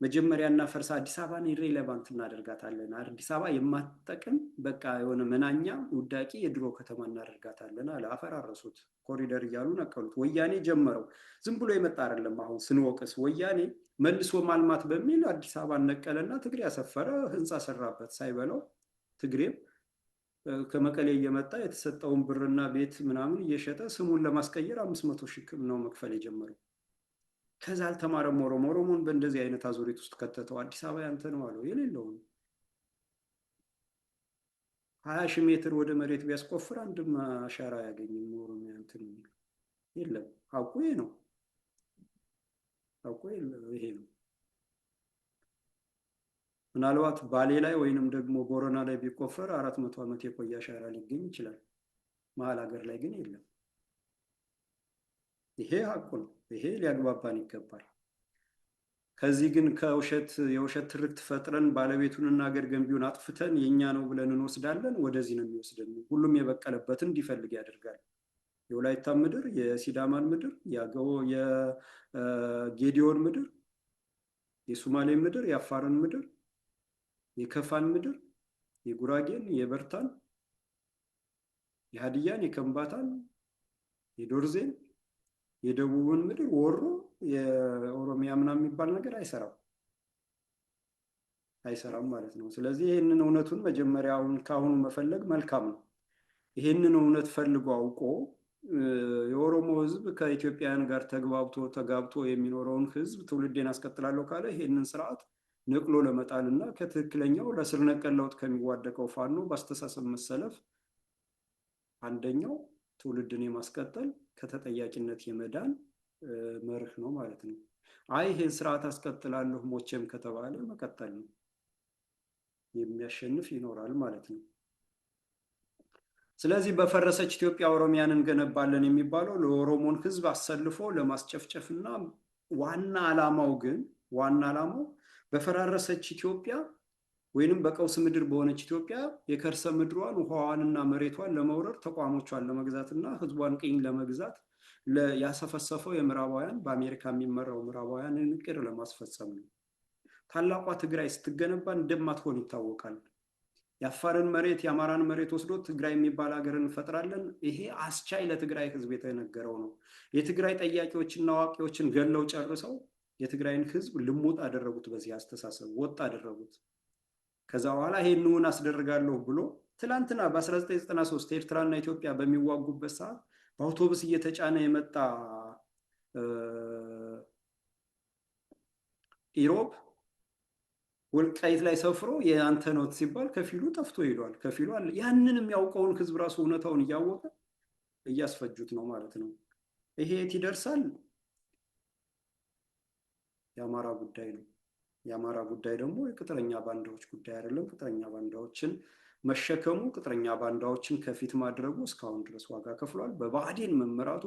A: መጀመሪያ እናፈርሳ አዲስ አበባን ኢሬሌቫንት እናደርጋታለን። አዲስ አበባ የማትጠቅም በቃ የሆነ መናኛ ውዳቂ የድሮ ከተማ እናደርጋታለን አለ። አፈራረሱት። ኮሪደር እያሉ ነቀሉት። ወያኔ ጀመረው። ዝም ብሎ የመጣ አይደለም። አሁን ስንወቅስ ወያኔ መልሶ ማልማት በሚል አዲስ አበባ ነቀለና ትግሬ ያሰፈረ ህንፃ ሰራበት ሳይበለው። ትግሬም ከመቀሌ እየመጣ የተሰጠውን ብርና ቤት ምናምን እየሸጠ ስሙን ለማስቀየር 500,000 ነው መክፈል የጀመረው። ከዛ አልተማረም። ኦሮሞን በእንደዚህ አይነት አዙሪት ውስጥ ከተተው። አዲስ አበባ ያንተ ነው አለው። የሌለውን 20,000 ሜትር ወደ መሬት ቢያስቆፍር አንድም አሻራ አያገኝም። ኦሮሚያ እንትን የለም። ሀቁ ይሄ ነው። ይሄ ነው። ምናልባት ባሌ ላይ ወይንም ደግሞ ቦረና ላይ ቢቆፈር 400 ዓመት የቆየ አሻራ ሊገኝ ይችላል። መሀል ሀገር ላይ ግን የለም። ይሄ ሀቁ ነው። ይሄ ሊያግባባን ይገባል። ከዚህ ግን የውሸት ትርክት ፈጥረን ባለቤቱንና ሀገር ገንቢውን አጥፍተን የኛ ነው ብለን እንወስዳለን። ወደዚህ ነው የሚወስደን። ሁሉም የበቀለበትን እንዲፈልግ ያደርጋል። የወላይታ ምድር፣ የሲዳማን ምድር፣ የጌዲዮን ምድር፣ የሱማሌ ምድር፣ የአፋርን ምድር፣ የከፋን ምድር፣ የጉራጌን፣ የበርታን፣ የሀዲያን፣ የከምባታን፣ የዶርዜን፣ የደቡብን ምድር ወሮ የኦሮሚያ ምናምን የሚባል ነገር አይሰራም ማለት ነው። ስለዚህ ይህንን እውነቱን መጀመሪያውን ከአሁኑ መፈለግ መልካም ነው። ይህንን እውነት ፈልጎ አውቆ የኦሮሞ ሕዝብ ከኢትዮጵያውያን ጋር ተጋብቶ የሚኖረውን ሕዝብ ትውልዴን አስቀጥላለሁ ካለ ይህንን ስርዓት ነቅሎ ለመጣል እና ከትክክለኛው ለስር ነቀል ለውጥ ከሚዋደቀው ፋኖ በአስተሳሰብ መሰለፍ አንደኛው ትውልድን የማስቀጠል ከተጠያቂነት የመዳን መርህ ነው ማለት ነው። ይህን ስርዓት አስቀጥላለሁ ሞቼም ከተባለ መቀጠል ነው። የሚያሸንፍ ይኖራል ማለት ነው። ስለዚህ በፈረሰች ኢትዮጵያ ኦሮሚያን እንገነባለን የሚባለው ለኦሮሞን ህዝብ አሰልፎ ለማስጨፍጨፍና ዋና ዓላማው በፈራረሰች ኢትዮጵያ ወይንም በቀውስ ምድር በሆነች ኢትዮጵያ የከርሰ ምድሯን ውሃዋንና መሬቷን ለመውረር ተቋሞቿን ለመግዛትና ህዝቧን ቅኝ ለመግዛት ያሰፈሰፈው የምዕራባውያን በአሜሪካ የሚመራው ምዕራባውያንን እቅድ ለማስፈጸም ነው። ታላቋ ትግራይ ስትገነባ እንደማትሆን ይታወቃል። የአፋርን መሬት የአማራን መሬት ወስዶ ትግራይ የሚባል ሀገር እንፈጥራለን። ይሄ አስቻይ ለትግራይ ህዝብ የተነገረው ነው። የትግራይ ጠያቂዎችና አዋቂዎችን ገለው ጨርሰው የትግራይን ህዝብ ልሙጥ አደረጉት። በዚህ አስተሳሰብ ወጥ አደረጉት። ከዛ በኋላ ይሄንን አስደርጋለሁ ብሎ ትላንትና በ1993 ኤርትራና ኢትዮጵያ በሚዋጉበት ሰዓት በአውቶቡስ እየተጫነ የመጣ ኢሮብ ወልቃይት ላይ ሰፍሮ የአንተ ነው ሲባል ከፊሉ ጠፍቶ ሄዷል። ከፊሉ አለ። ያንን የሚያውቀውን ህዝብ ራሱ እውነታውን እያወቀ እያስፈጁት ነው ማለት ነው። ይሄ የት ይደርሳል? የአማራ ጉዳይ ነው። የአማራ ጉዳይ ደግሞ የቅጥረኛ ባንዳዎች ጉዳይ አይደለም። ቅጥረኛ ባንዳዎችን መሸከሙ፣ ቅጥረኛ ባንዳዎችን ከፊት ማድረጉ እስካሁን ድረስ ዋጋ ከፍሏል። በብአዴን መመራቱ፣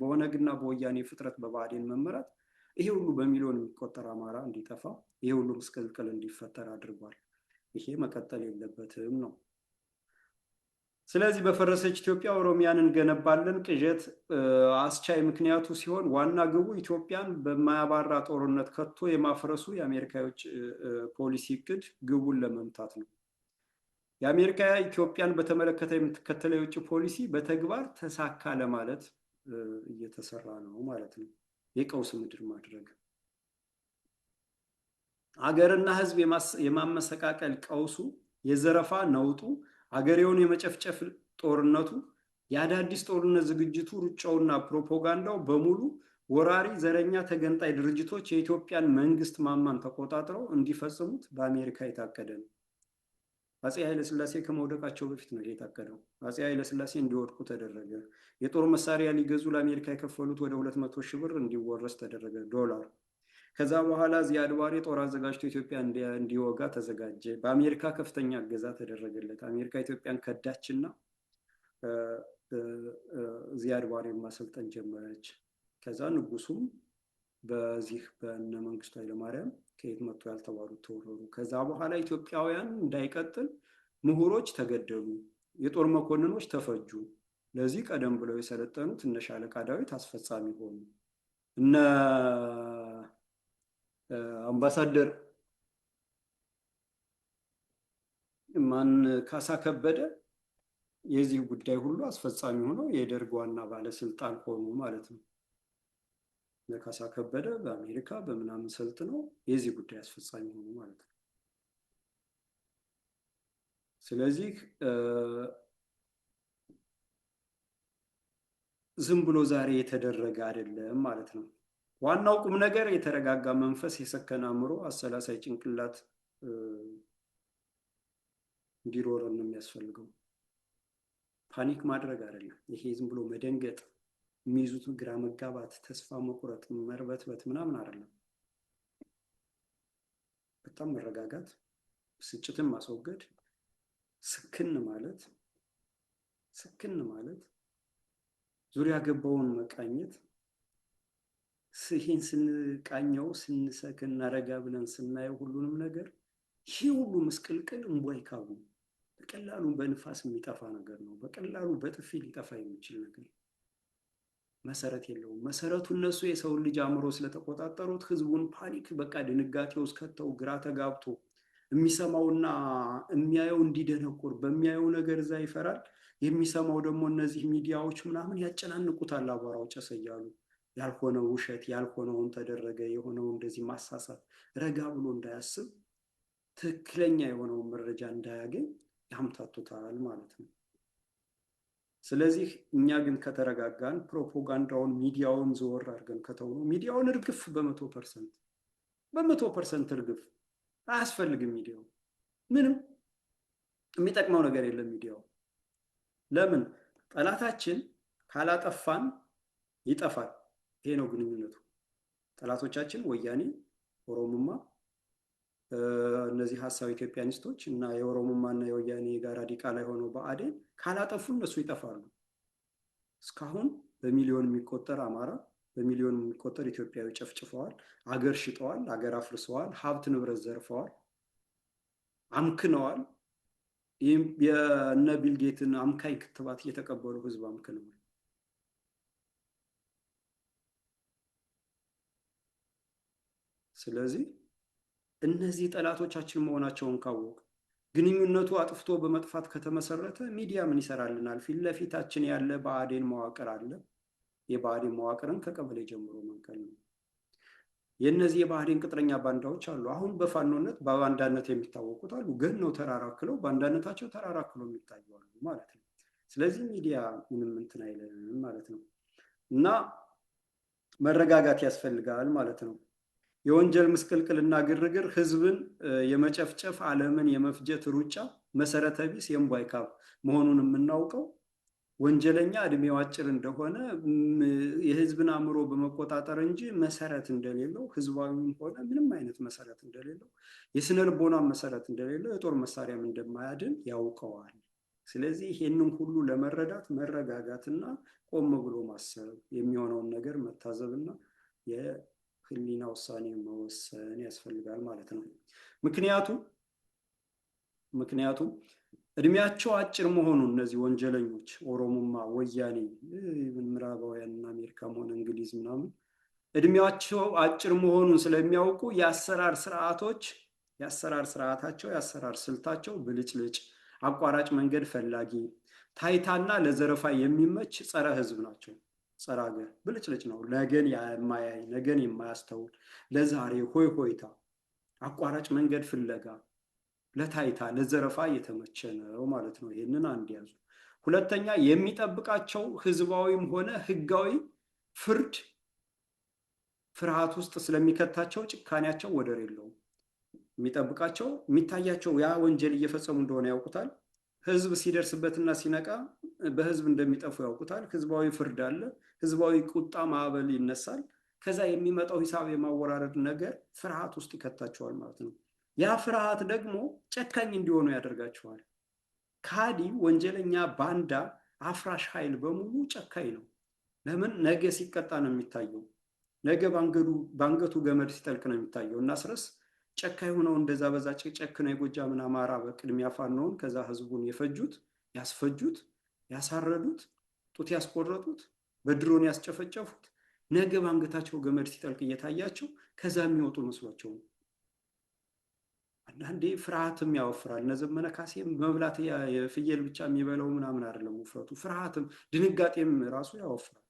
A: በኦነግና በወያኔ ፍጥረት በብአዴን መመራት ይሄ ሁሉ በሚሊዮን የሚቆጠር አማራ እንዲጠፋ፣ ይሄ ሁሉ ምስቅልቅል እንዲፈጠር አድርጓል። ይሄ መቀጠል የለበትም ነው። ስለዚህ በፈረሰች ኢትዮጵያ ኦሮሚያን እንገነባለን ቅዠት አስቻይ ምክንያቱ ሲሆን ዋና ግቡ ኢትዮጵያን በማያባራ ጦርነት ከቶ የማፍረሱ የአሜሪካ የውጭ ፖሊሲ እቅድ ግቡን ለመምታት ነው። የአሜሪካ ኢትዮጵያን በተመለከተ የምትከተለው የውጭ ፖሊሲ በተግባር ተሳካ ለማለት እየተሰራ ነው ማለት ነው። የቀውስ ምድር ማድረግ፣ አገርና ሕዝብ የማመሰቃቀል ቀውሱ፣ የዘረፋ ነውጡ፣ አገሬውን የመጨፍጨፍ ጦርነቱ፣ የአዳዲስ ጦርነት ዝግጅቱ፣ ሩጫውና ፕሮፓጋንዳው በሙሉ ወራሪ ዘረኛ ተገንጣይ ድርጅቶች የኢትዮጵያን መንግስት ማማን ተቆጣጥረው እንዲፈጽሙት በአሜሪካ የታቀደ ነው። አፄ ኃይለሥላሴ ከመውደቃቸው በፊት ነው የታቀደው። አፄ ኃይለሥላሴ እንዲወድቁ ተደረገ። የጦር መሳሪያ ሊገዙ ለአሜሪካ የከፈሉት ወደ 200,000 ብር እንዲወረስ ተደረገ፣ ዶላር። ከዛ በኋላ ዚያድ ባሬ ጦር አዘጋጅቶ ኢትዮጵያ እንዲወጋ ተዘጋጀ። በአሜሪካ ከፍተኛ እገዛ ተደረገለት። አሜሪካ ኢትዮጵያን ከዳችና ዚያድ ባሬን ማሰልጠን ጀመረች። ከዛ ንጉሱም በዚህ በእነ መንግስቱ ኃይለማርያም ከየት መጥቶ ያልተባሉት ተወረሩ። ከዛ በኋላ ኢትዮጵያውያን እንዳይቀጥል ምሁሮች ተገደሉ፣ የጦር መኮንኖች ተፈጁ። ለዚህ ቀደም ብለው የሰለጠኑት እነ ሻለቃ ዳዊት አስፈጻሚ ሆኑ። እነ አምባሳደር ማን ካሳ ከበደ የዚህ ጉዳይ ሁሉ አስፈጻሚ ሆነው የደርግ ዋና ባለስልጣን ሆኑ ማለት ነው። ካሳ ከበደ በአሜሪካ በምናምን ሰልጥነው የዚህ ጉዳይ አስፈጻሚ ሆኑ ማለት ነው። ስለዚህ ዝም ብሎ ዛሬ የተደረገ አይደለም ማለት ነው። ዋናው ቁም ነገር የተረጋጋ መንፈስ፣ የሰከነ አእምሮ፣ አሰላሳይ ጭንቅላት እንዲኖረን ነው የሚያስፈልገው። ፓኒክ ማድረግ አይደለም። ይሄ ዝም ብሎ መደንገጥ፣ የሚይዙት ግራ መጋባት፣ ተስፋ መቁረጥ፣ መርበትበት ምናምን አይደለም። በጣም መረጋጋት፣ ብስጭትን ማስወገድ፣ ስክን ማለት ዙሪያ ገባውን መቃኘት። ይህን ስንቃኘው ስንሰክን ረጋ ብለን ስናየው ሁሉንም ነገር ይህ ሁሉ ምስቅልቅል እምቧይ ካቡ በቀላሉ በንፋስ የሚጠፋ ነገር ነው። በቀላሉ በጥፊ ሊጠፋ የሚችል ነገር መሰረት የለውም። መሰረቱ እነሱ የሰውን ልጅ አእምሮ ስለተቆጣጠሩት ህዝቡን ፓኒክ በቃ ድንጋጤ ውስጥ ከተው ግራ ተጋብቶ የሚሰማውና የሚያየው እንዲደነቁር በሚያየው ነገር እዛ ይፈራል። የሚሰማው ደግሞ እነዚህ ሚዲያዎች ምናምን ያጨናንቁታል። አቧራው ጨሰ እያሉ ያልሆነው ውሸት፣ ያልሆነውን ተደረገ፣ የሆነው እንደዚህ ማሳሳት፣ ረጋ ብሎ እንዳያስብ ትክክለኛ የሆነውን መረጃ እንዳያገኝ ያምታቱታል ማለት ነው። ስለዚህ እኛ ግን ከተረጋጋን፣ ፕሮፓጋንዳውን ሚዲያውን ዘወር አድርገን ከተውነው፣ ሚዲያውን እርግፍ በ100% እርግፍ አያስፈልግም። ሚዲያው ምንም የሚጠቅመው ነገር የለም። ሚዲያው ለምን ጠላታችን ካላጠፋን ይጠፋል። ይሄ ነው ግንኙነቱ። ጠላቶቻችን ወያኔ፣ ኦሮሞማ፣ እነዚህ ሀሳብ ኢትዮጵያኒስቶች እና የኦሮሞማ እና የወያኔ የጋራ ዲቃላ ሆነው ብአዴን ካላጠፉ እነሱ ይጠፋሉ። እስካሁን በሚሊዮን የሚቆጠር አማራ፣ በሚሊዮን የሚቆጠር ኢትዮጵያዊ ጨፍጭፈዋል፣ አገር ሽጠዋል፣ አገር አፍርሰዋል፣ ሀብት ንብረት ዘርፈዋል፣ አምክነዋል። የነ ቢልጌትን አምካይ ክትባት እየተቀበሉ ህዝብ አምክነዋል። ስለዚህ እነዚህ ጠላቶቻችን መሆናቸውን ካወቅ፣ ግንኙነቱ አጥፍቶ በመጥፋት ከተመሰረተ ሚዲያ ምን ይሰራልናል? ፊት ለፊታችን ያለ ብአዴን መዋቅር አለ። የብአዴን መዋቅርን ከቀበሌ ጀምሮ መንቀል ነው። የእነዚህ የብአዴን ቅጥረኛ ባንዳዎች አሉ። አሁን በፋኖነት በባንዳነት የሚታወቁት አሉ። ግን ነው ተራራክለው ባንዳነታቸው ተራራክለው የሚታዩ አሉ ማለት ነው። ስለዚህ ሚዲያ ምንም እንትን አይለንም ማለት ነው። እና መረጋጋት ያስፈልጋል ማለት ነው። የወንጀል ምስቅልቅልና ግርግር፣ ህዝብን የመጨፍጨፍ፣ ዓለምን የመፍጀት ሩጫ መሰረተ ቢስ የእምቧይ ካብ መሆኑን የምናውቀው ወንጀለኛ እድሜው አጭር እንደሆነ የህዝብን አእምሮ በመቆጣጠር እንጂ መሰረት እንደሌለው፣ ህዝባዊም ሆነ ምንም አይነት መሰረት እንደሌለው፣ የስነ ልቦና መሰረት እንደሌለው፣ የጦር መሳሪያም እንደማያድን ያውቀዋል። ስለዚህ ይሄንን ሁሉ ለመረዳት መረጋጋትና ቆም ብሎ ማሰብ፣ የሚሆነውን ነገር መታዘብና የህሊና ውሳኔ መወሰን ያስፈልጋል ማለት ነው። ምክንያቱም እድሜያቸው አጭር መሆኑን እነዚህ ወንጀለኞች ኦሮሞማ፣ ወያኔ፣ ምዕራባውያንና አሜሪካም ሆነ እንግሊዝ ምናምን እድሜያቸው አጭር መሆኑን ስለሚያውቁ የአሰራር ስርዓታቸው የአሰራር ስልታቸው ብልጭልጭ፣ አቋራጭ መንገድ ፈላጊ፣ ታይታና ለዘረፋ የሚመች ጸረ ህዝብ ናቸው። ጸረ ሀገር ብልጭልጭ ነው። ነገን የማያይ ነገን የማያስተውል፣ ለዛሬ ሆይ ሆይታ፣ አቋራጭ መንገድ ፍለጋ፣ ለታይታ ለዘረፋ እየተመቸ ነው ማለት ነው። ይህንን አንድ ያዙ። ሁለተኛ የሚጠብቃቸው ህዝባዊም ሆነ ህጋዊ ፍርድ ፍርሃት ውስጥ ስለሚከታቸው ጭካኔያቸው ወደር የለውም። የሚጠብቃቸው የሚታያቸው ያ ወንጀል እየፈጸሙ እንደሆነ ያውቁታል። ህዝብ ሲደርስበትና ሲነቃ በህዝብ እንደሚጠፉ ያውቁታል። ህዝባዊ ፍርድ አለ። ህዝባዊ ቁጣ ማዕበል ይነሳል። ከዛ የሚመጣው ሂሳብ የማወራረድ ነገር ፍርሃት ውስጥ ይከታቸዋል ማለት ነው። ያ ፍርሃት ደግሞ ጨካኝ እንዲሆኑ ያደርጋቸዋል። ካዲ፣ ወንጀለኛ፣ ባንዳ፣ አፍራሽ ኃይል በሙሉ ጨካኝ ነው። ለምን? ነገ ሲቀጣ ነው የሚታየው። ነገ ባንገቱ ገመድ ሲጠልቅ ነው የሚታየው። እና አስረስ ጨካኝ ሆነው እንደዛ በዛ ጨክነው የጎጃምን አማራ በቅድሚያ ፋኖውን ከዛ ህዝቡን የፈጁት ያስፈጁት ያሳረዱት ጡት ያስቆረጡት በድሮን ያስጨፈጨፉት ነገ ባንገታቸው ገመድ ሲጠልቅ እየታያቸው ከዛ የሚወጡ መስሏቸው ነው። አንዳንዴ ፍርሃትም ያወፍራል። እነ ዘመነ ካሴም መብላት የፍየል ብቻ የሚበላው ምናምን አይደለም ውፍረቱ፣ ፍርሃትም ድንጋጤም ራሱ ያወፍራል።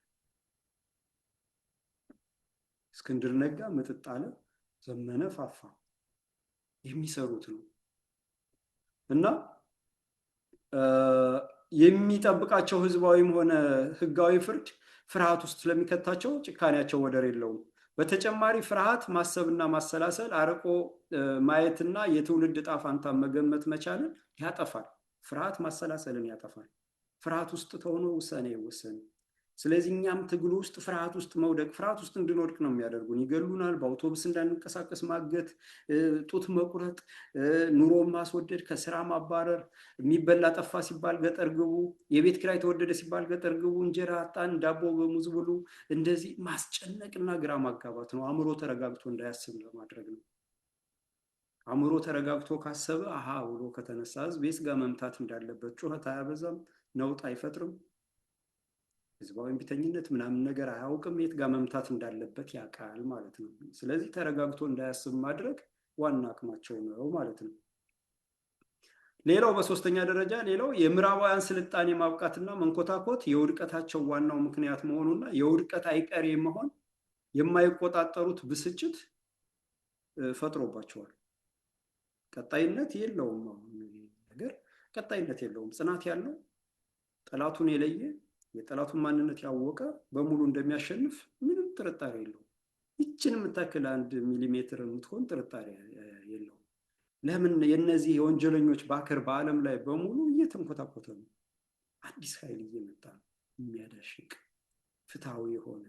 A: እስክንድር ነጋ ምጥጥ አለ፣ ዘመነ ፋፋ የሚሰሩት ነው። እና የሚጠብቃቸው ህዝባዊም ሆነ ህጋዊ ፍርድ ፍርሃት ውስጥ ስለሚከታቸው ጭካኔያቸው ወደር የለውም። በተጨማሪ ፍርሃት ማሰብና ማሰላሰል አርቆ ማየትና የትውልድ ዕጣ ፋንታ መገመት መቻልን ያጠፋል። ፍርሃት ማሰላሰልን ያጠፋል። ፍርሃት ውስጥ ተሆኖ ውሳኔ አይወሰንም። ስለዚህ እኛም ትግሉ ውስጥ ፍርሃት ውስጥ መውደቅ፣ ፍርሃት ውስጥ እንድንወድቅ ነው የሚያደርጉን። ይገሉናል፣ በአውቶቡስ እንዳንንቀሳቀስ ማገት፣ ጡት መቁረጥ፣ ኑሮን ማስወደድ፣ ከስራ ማባረር፣ የሚበላ ጠፋ ሲባል ገጠር ግቡ፣ የቤት ኪራይ ተወደደ ሲባል ገጠር ግቡ፣ እንጀራ አጣን ዳቦ በሙዝ ብሉ፣ እንደዚህ ማስጨነቅና ግራ ማጋባት ነው። አእምሮ ተረጋግቶ እንዳያስብ ለማድረግ ነው። አእምሮ ተረጋግቶ ካሰበ አሃ ብሎ ከተነሳ ህዝብ የት ጋር መምታት እንዳለበት፣ ጩኸት አያበዛም፣ ነውጥ አይፈጥርም፣ ህዝባዊ እምቢተኝነት ምናምን ነገር አያውቅም፣ የት ጋር መምታት እንዳለበት ያውቃል ማለት ነው። ስለዚህ ተረጋግቶ እንዳያስብ ማድረግ ዋና አቅማቸው ነው ማለት ነው። ሌላው በሶስተኛ ደረጃ ሌላው የምዕራባውያን ስልጣኔ ማብቃትና መንኮታኮት የውድቀታቸው ዋናው ምክንያት መሆኑና የውድቀት አይቀሬ መሆን የማይቆጣጠሩት ብስጭት ፈጥሮባቸዋል። ቀጣይነት የለውም። ነገር ቀጣይነት የለውም። ጽናት ያለው ጠላቱን የለየ የጠላቱን ማንነት ያወቀ በሙሉ እንደሚያሸንፍ ምንም ጥርጣሬ የለውም። ይችን የምታክል 1 ሚሊሜትር የምትሆን ጥርጣሬ የለውም። ለምን? የነዚህ የወንጀለኞች ባከር በዓለም ላይ በሙሉ እየተንኮታኮተ ነው። አዲስ ኃይል እየመጣ ነው። የሚያዳሽቅ ፍትሃዊ የሆነ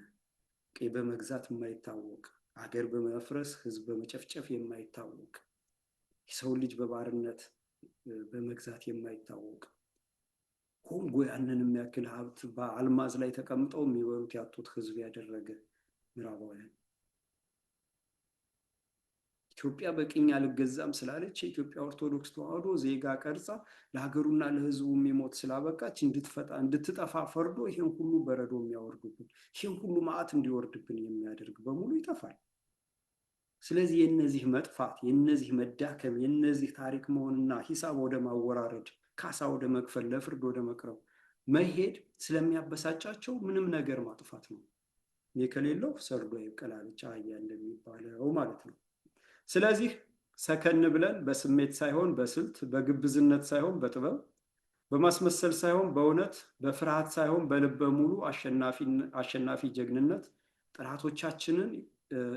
A: ቀይ በመግዛት የማይታወቅ አገር በመፍረስ ህዝብ በመጨፍጨፍ የማይታወቅ የሰው ልጅ በባርነት በመግዛት የማይታወቅ ኮንጎ ያንን የሚያክል ሀብት በአልማዝ ላይ ተቀምጠው የሚበሉት ያጡት ህዝብ ያደረገ ምዕራባውያን ኢትዮጵያ በቅኝ አልገዛም ስላለች የኢትዮጵያ ኦርቶዶክስ ተዋህዶ ዜጋ ቀርጻ ለሀገሩና ለህዝቡ የሚሞት ስላበቃች እንድትጠፋ ፈርዶ ይሄን ሁሉ በረዶ የሚያወርዱብን ይሄን ሁሉ መዓት እንዲወርድብን የሚያደርግ በሙሉ ይጠፋል። ስለዚህ የነዚህ መጥፋት የነዚህ መዳከም የነዚህ ታሪክ መሆንና ሂሳብ ወደ ማወራረድ ካሳ ወደ መክፈል ለፍርድ ወደ መቅረብ መሄድ ስለሚያበሳጫቸው ምንም ነገር ማጥፋት ነው። የከሌለው ሰርዶ ይብቀላልቻ አህያ እንደሚባለው ማለት ነው። ስለዚህ ሰከን ብለን በስሜት ሳይሆን በስልት በግብዝነት ሳይሆን በጥበብ በማስመሰል ሳይሆን በእውነት በፍርሃት ሳይሆን በልበ ሙሉ አሸናፊ ጀግንነት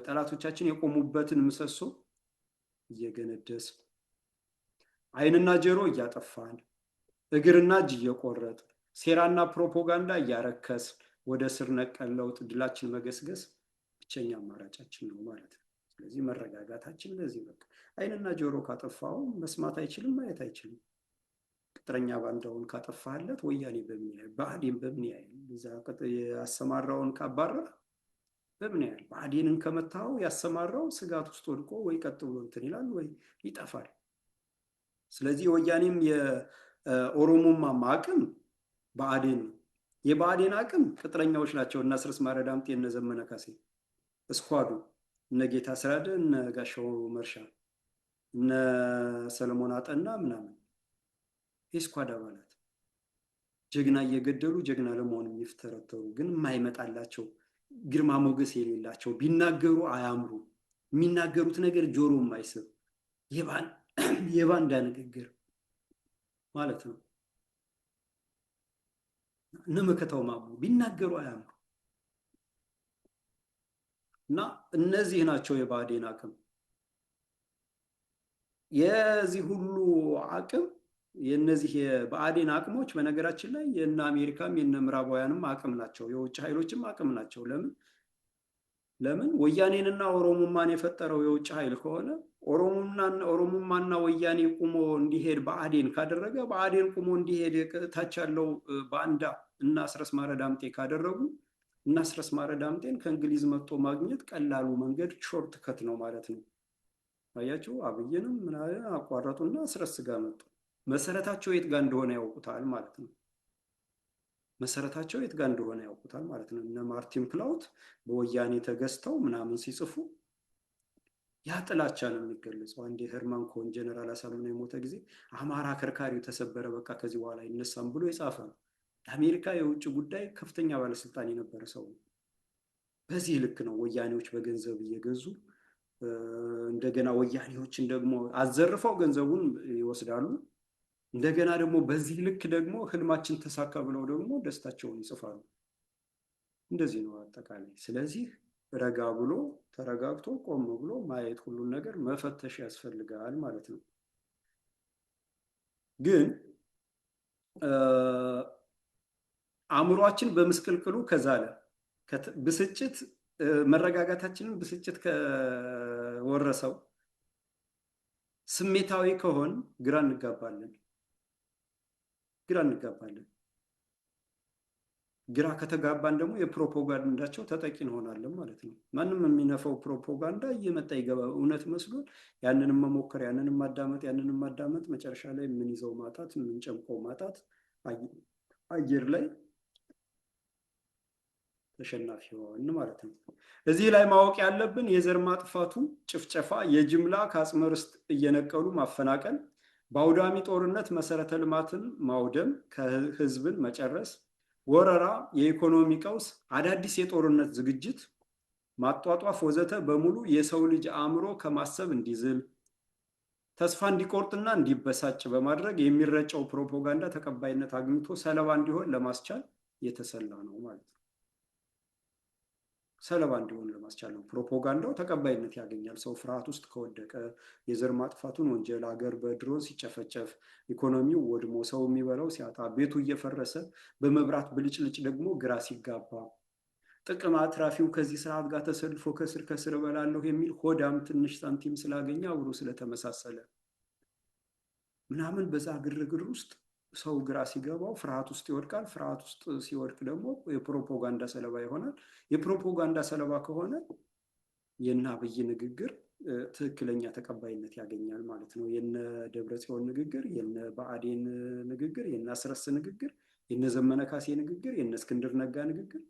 A: ጠላቶቻችን የቆሙበትን ምሰሶ እየገነደስ ዓይንና ጆሮ እያጠፋን እግርና እጅ እየቆረጥ ሴራና ፕሮፓጋንዳ እያረከስ ወደ ስር ነቀል ለውጥ ድላችን መገስገስ ብቸኛ አማራጫችን ነው ማለት ነው። ስለዚህ መረጋጋታችን ለዚህ በቃ ዓይንና ጆሮ ካጠፋው መስማት አይችልም፣ ማየት አይችልም። ቅጥረኛ ባንዳውን ካጠፋለት ወያኔ በምን ያህል ብአዴን በምን ያህል እዛ ያሰማራውን ካባረረ በምን ያህል ብአዴንን ከመታው ያሰማራው ስጋት ውስጥ ወድቆ ወይ ቀጥ ብሎ እንትን ይላል ወይ ይጠፋል። ስለዚህ ወያኔም የኦሮሞማ አቅም ብአዴን ነው። የብአዴን አቅም ቅጥረኛዎች ናቸው። እና አስረስ ማረ ዳምጤ እነ ዘመነ ካሴ እስኳዱ እነ ጌታ ስራደ እነ ጋሻው መርሻ እነ ሰለሞን አጠና ምናምን የስኳድ አባላት ጀግና እየገደሉ ጀግና ለመሆን የሚፍተረተሩ ግን የማይመጣላቸው ግርማ ሞገስ የሌላቸው ቢናገሩ አያምሩ የሚናገሩት ነገር ጆሮ የማይስብ የባንዳ ንግግር ማለት ነው። እነመከታው ማሙ ቢናገሩ አያምሩ እና እነዚህ ናቸው የብአዴን አቅም። የዚህ ሁሉ አቅም የነዚህ የብአዴን አቅሞች በነገራችን ላይ የነ አሜሪካም የነ ምዕራባውያንም አቅም ናቸው፣ የውጭ ኃይሎችም አቅም ናቸው። ለምን ወያኔንና ኦሮሞማን የፈጠረው የውጭ ኃይል ከሆነ ኦሮሞማና ወያኔ ቁሞ እንዲሄድ ብአዴን ካደረገ ብአዴን ቁሞ እንዲሄድ ታች ያለው ባንዳ እና አስረስ ማረ ዳምጤ ካደረጉ እና አስረስ ማረ ዳምጤን ከእንግሊዝ መጥቶ ማግኘት ቀላሉ መንገድ ሾርት ከት ነው ማለት ነው። አያችሁ፣ አብይንም ምን አቋረጡና አስረስ ጋር መጡ። መሰረታቸው የት ጋር እንደሆነ ያውቁታል ማለት ነው። መሰረታቸው የት ጋር እንደሆነ ያውቁታል ማለት ነው። እነ ማርቲን ፕላውት በወያኔ ተገዝተው ምናምን ሲጽፉ ያ ጥላቻ ነው የሚገለጸው። አንድ የሄርማን ኮን ጀነራል አሳምነው የሞተ ጊዜ አማራ ከርካሪው ተሰበረ፣ በቃ ከዚህ በኋላ አይነሳም ብሎ የጻፈ ነው። የአሜሪካ የውጭ ጉዳይ ከፍተኛ ባለስልጣን የነበረ ሰው ነው። በዚህ ልክ ነው ወያኔዎች በገንዘብ እየገዙ እንደገና ወያኔዎችን ደግሞ አዘርፈው ገንዘቡን ይወስዳሉ። እንደገና ደግሞ በዚህ ልክ ደግሞ ህልማችን ተሳካ ብለው ደግሞ ደስታቸውን ይጽፋሉ። እንደዚህ ነው አጠቃላይ። ስለዚህ ረጋ ብሎ ተረጋግቶ ቆም ብሎ ማየት፣ ሁሉን ነገር መፈተሽ ያስፈልጋል ማለት ነው። ግን አእምሯችን በምስቅልቅሉ ከዛለ ብስጭት መረጋጋታችንን ብስጭት ከወረሰው ስሜታዊ ከሆን ግራ እንጋባለን። ግራ ከተጋባን ደግሞ የፕሮፓጋንዳቸው ተጠቂ እንሆናለን ማለት ነው። ማንም የሚነፋው ፕሮፓጋንዳ እየመጣ ይገባ እውነት መስሎን ያንንም መሞከር፣ ያንንም ማዳመጥ መጨረሻ ላይ የምንይዘው ማጣት፣ የምንጨምቀው ማጣት፣ አየር ላይ ተሸናፊ ሆን ማለት ነው። እዚህ ላይ ማወቅ ያለብን የዘር ማጥፋቱ ጭፍጨፋ፣ የጅምላ ከአጽመ ርስት እየነቀሉ ማፈናቀል፣ በአውዳሚ ጦርነት መሰረተ ልማትን ማውደም፣ ከህዝብን መጨረስ፣ ወረራ፣ የኢኮኖሚ ቀውስ፣ አዳዲስ የጦርነት ዝግጅት ማጧጧፍ ወዘተ በሙሉ የሰው ልጅ አእምሮ ከማሰብ እንዲዝል፣ ተስፋ እንዲቆርጥና እንዲበሳጭ በማድረግ የሚረጨው ፕሮፓጋንዳ ተቀባይነት አግኝቶ ሰለባ እንዲሆን ለማስቻል የተሰላ ነው ማለት ነው። ሰለባ እንዲሆን ለማስቻል ነው። ፕሮፓጋንዳው ተቀባይነት ያገኛል። ሰው ፍርሃት ውስጥ ከወደቀ፣ የዘር ማጥፋቱን ወንጀል፣ አገር በድሮን ሲጨፈጨፍ፣ ኢኮኖሚው ወድሞ፣ ሰው የሚበላው ሲያጣ፣ ቤቱ እየፈረሰ፣ በመብራት ብልጭልጭ ደግሞ ግራ ሲጋባ፣ ጥቅም አትራፊው ከዚህ ስርዓት ጋር ተሰልፎ ከስር እበላለሁ የሚል ሆዳም ትንሽ ሳንቲም ስላገኘ አብሮ ስለተመሳሰለ ምናምን በዛ ግርግር ውስጥ ሰው ግራ ሲገባው ፍርሃት ውስጥ ይወድቃል። ፍርሃት ውስጥ ሲወድቅ ደግሞ የፕሮፓጋንዳ ሰለባ ይሆናል። የፕሮፓጋንዳ ሰለባ ከሆነ የነ አብይ ንግግር ትክክለኛ ተቀባይነት ያገኛል ማለት ነው። የነ ደብረጽዮን ንግግር፣ የነ ብአዴን ንግግር፣ የነ አስረስ ንግግር፣ የነ ዘመነ ካሴ ንግግር፣ የነ እስክንድር ነጋ ንግግር፣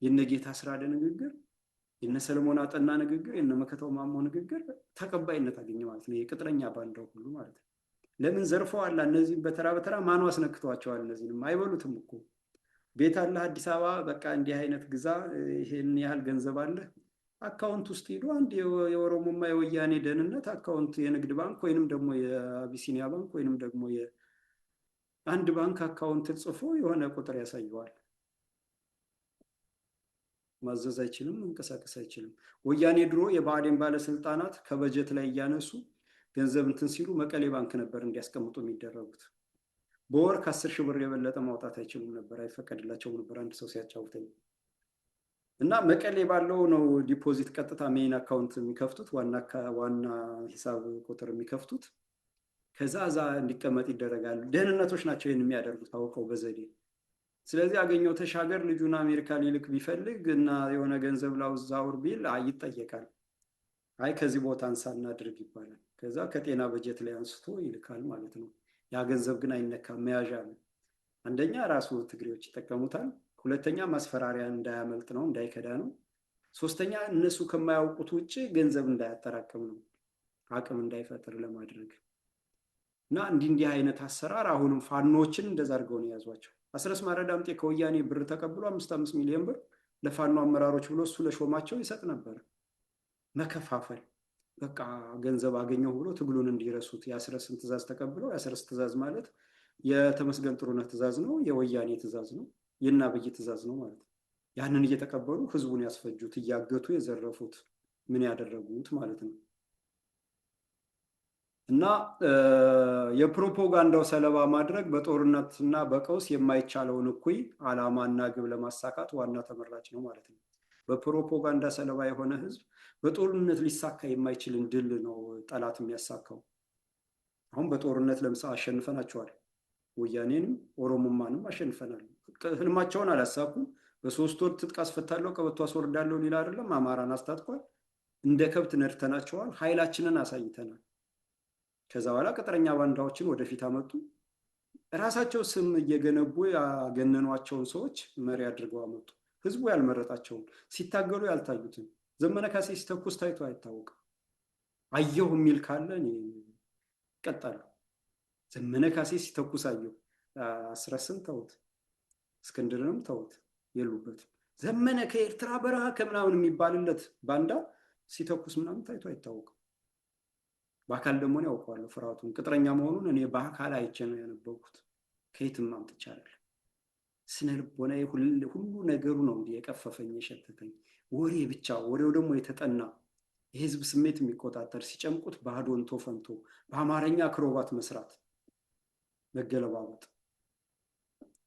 A: የነ ጌታ አስራደ ንግግር፣ የነ ሰለሞን አጠና ንግግር፣ የነ መከታው ማሞ ንግግር ተቀባይነት አገኘ ማለት ነው። የቅጥረኛ ባንዳው ሁሉ ማለት ነው። ለምን ዘርፈዋል? እነዚህም በተራ በተራ ማኑ አስነክቷቸዋል። እነዚህንም አይበሉትም እኮ ቤት አለ አዲስ አበባ፣ በቃ እንዲህ አይነት ግዛ፣ ይሄን ያህል ገንዘብ አለ አካውንት ውስጥ ሄዶ አንድ የኦሮሞማ የወያኔ ደህንነት አካውንት የንግድ ባንክ ወይንም ደግሞ የአቢሲኒያ ባንክ ወይንም ደግሞ የአንድ ባንክ አካውንት ጽፎ የሆነ ቁጥር ያሳየዋል። ማዘዝ አይችልም፣ መንቀሳቀስ አይችልም። ወያኔ ድሮ የብአዴን ባለስልጣናት ከበጀት ላይ እያነሱ ገንዘብ እንትን ሲሉ መቀሌ ባንክ ነበር እንዲያስቀምጡ የሚደረጉት። በወር ከ10 ሺህ ብር የበለጠ ማውጣት አይችሉም ነበር፣ አይፈቀድላቸውም ነበር። አንድ ሰው ሲያጫውተኝ እና መቀሌ ባለው ነው ዲፖዚት ቀጥታ ሜይን አካውንት የሚከፍቱት፣ ዋና ሂሳብ ቁጥር የሚከፍቱት። ከዛ እዛ እንዲቀመጥ ይደረጋሉ። ደህንነቶች ናቸው ይህን የሚያደርጉት አውቀው በዘዴ። ስለዚህ አገኘው ተሻገር ልጁን አሜሪካ ሊልክ ቢፈልግ እና የሆነ ገንዘብ ላውዛውር ቢል ይጠየቃል። አይ ከዚህ ቦታ አንሳ እናድርግ ይባላል። ከዛ ከጤና በጀት ላይ አንስቶ ይልካል ማለት ነው። ያ ገንዘብ ግን አይነካም፣ መያዣ ነው። አንደኛ ራሱ ትግሬዎች ይጠቀሙታል፣ ሁለተኛ ማስፈራሪያ እንዳያመልጥ ነው፣ እንዳይከዳ ነው። ሶስተኛ እነሱ ከማያውቁት ውጭ ገንዘብ እንዳያጠራቅም ነው፣ አቅም እንዳይፈጥር ለማድረግ እና እንዲህ አይነት አሰራር አሁንም ፋኖችን እንደዛ አድርገው ነው የያዟቸው። አስረስ ማረ ዳምጤ ከወያኔ ብር ተቀብሎ 5 ሚሊዮን ብር ለፋኖ አመራሮች ብሎ እሱ ለሾማቸው ይሰጥ ነበር። መከፋፈል፣ በቃ ገንዘብ አገኘው ብሎ ትግሉን እንዲረሱት የአስረስን ትእዛዝ ተቀብለው፣ የአስረስ ትእዛዝ ማለት የተመስገን ጥሩነህ ትእዛዝ ነው፣ የወያኔ ትእዛዝ ነው፣ የእነ አብይ ትእዛዝ ነው ማለት ነው። ያንን እየተቀበሉ ህዝቡን ያስፈጁት፣ እያገቱ የዘረፉት፣ ምን ያደረጉት ማለት ነው። እና የፕሮፓጋንዳው ሰለባ ማድረግ በጦርነትና በቀውስ የማይቻለውን እኩይ ዓላማና ግብ ለማሳካት ዋና ተመራጭ ነው ማለት ነው። በፕሮፓጋንዳ ሰለባ የሆነ ህዝብ በጦርነት ሊሳካ የማይችልን ድል ነው ጠላት የሚያሳካው። አሁን በጦርነት ለምሳሌ አሸንፈናቸዋል። ወያኔንም ኦሮሞማንም አሸንፈናል። ህልማቸውን አላሳኩም፣ በ3 ወር ትጥቅ አስፈታለሁ ቀበቶ አስወርዳለሁ ሊል አይደለም። አማራን አስታጥቋል። እንደ ከብት ነድተናቸዋል። ኃይላችንን አሳይተናል። ከዛ በኋላ ቅጥረኛ ባንዳዎችን ወደፊት አመጡ። ራሳቸው ስም እየገነቡ ያገነኗቸውን ሰዎች መሪ አድርገው አመጡ። ህዝቡ ያልመረጣቸውን ሲታገሉ ያልታዩትን። ዘመነ ካሴ ሲተኩስ ታይቶ አይታወቅም። አየሁ የሚል ካለ ይቀጣሉ። ዘመነ ካሴ ሲተኩስ አየሁ። አስረስን ተውት፣ እስክንድርንም ተውት፣ የሉበትም። ዘመነ ከኤርትራ በረሃ ከምናምን የሚባልለት ባንዳ ሲተኩስ ምናምን ታይቶ አይታወቅም። በአካል ደግሞ ያውቀዋለሁ ፍርሃቱን፣ ቅጥረኛ መሆኑን እኔ በአካል አይቼ ነው ያነበብኩት። ከየትም አምጥቻለሁ። ስነ ልቦናዬ ሁሉ ነገሩ ነው እንዲህ የቀፈፈኝ የሸተተኝ። ወሬ ብቻ፣ ወሬው ደግሞ የተጠና የህዝብ ስሜት የሚቆጣጠር፣ ሲጨምቁት ባዶንቶ ፈንቶ በአማርኛ አክሮባት መስራት፣ መገለባበጥ፣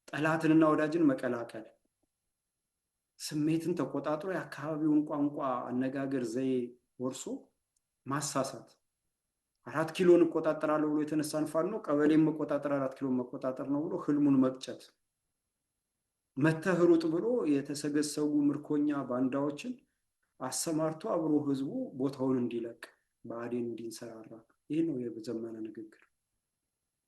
A: ጠላትንና ወዳጅን መቀላቀል፣ ስሜትን ተቆጣጥሮ የአካባቢውን ቋንቋ አነጋገር ዘዬ ወርሶ ማሳሳት። 4 ኪሎን እቆጣጠራለሁ ብሎ የተነሳን ፋኖ ቀበሌን መቆጣጠር 4 ኪሎን መቆጣጠር ነው ብሎ ህልሙን መቅጨት። መተህ ሩጥ ብሎ የተሰገሰጉ ምርኮኛ ባንዳዎችን አሰማርቶ አብሮ ህዝቡ ቦታውን እንዲለቅ ብአዴን እንዲንሰራራ። ይህ ነው የዘመነ ንግግር።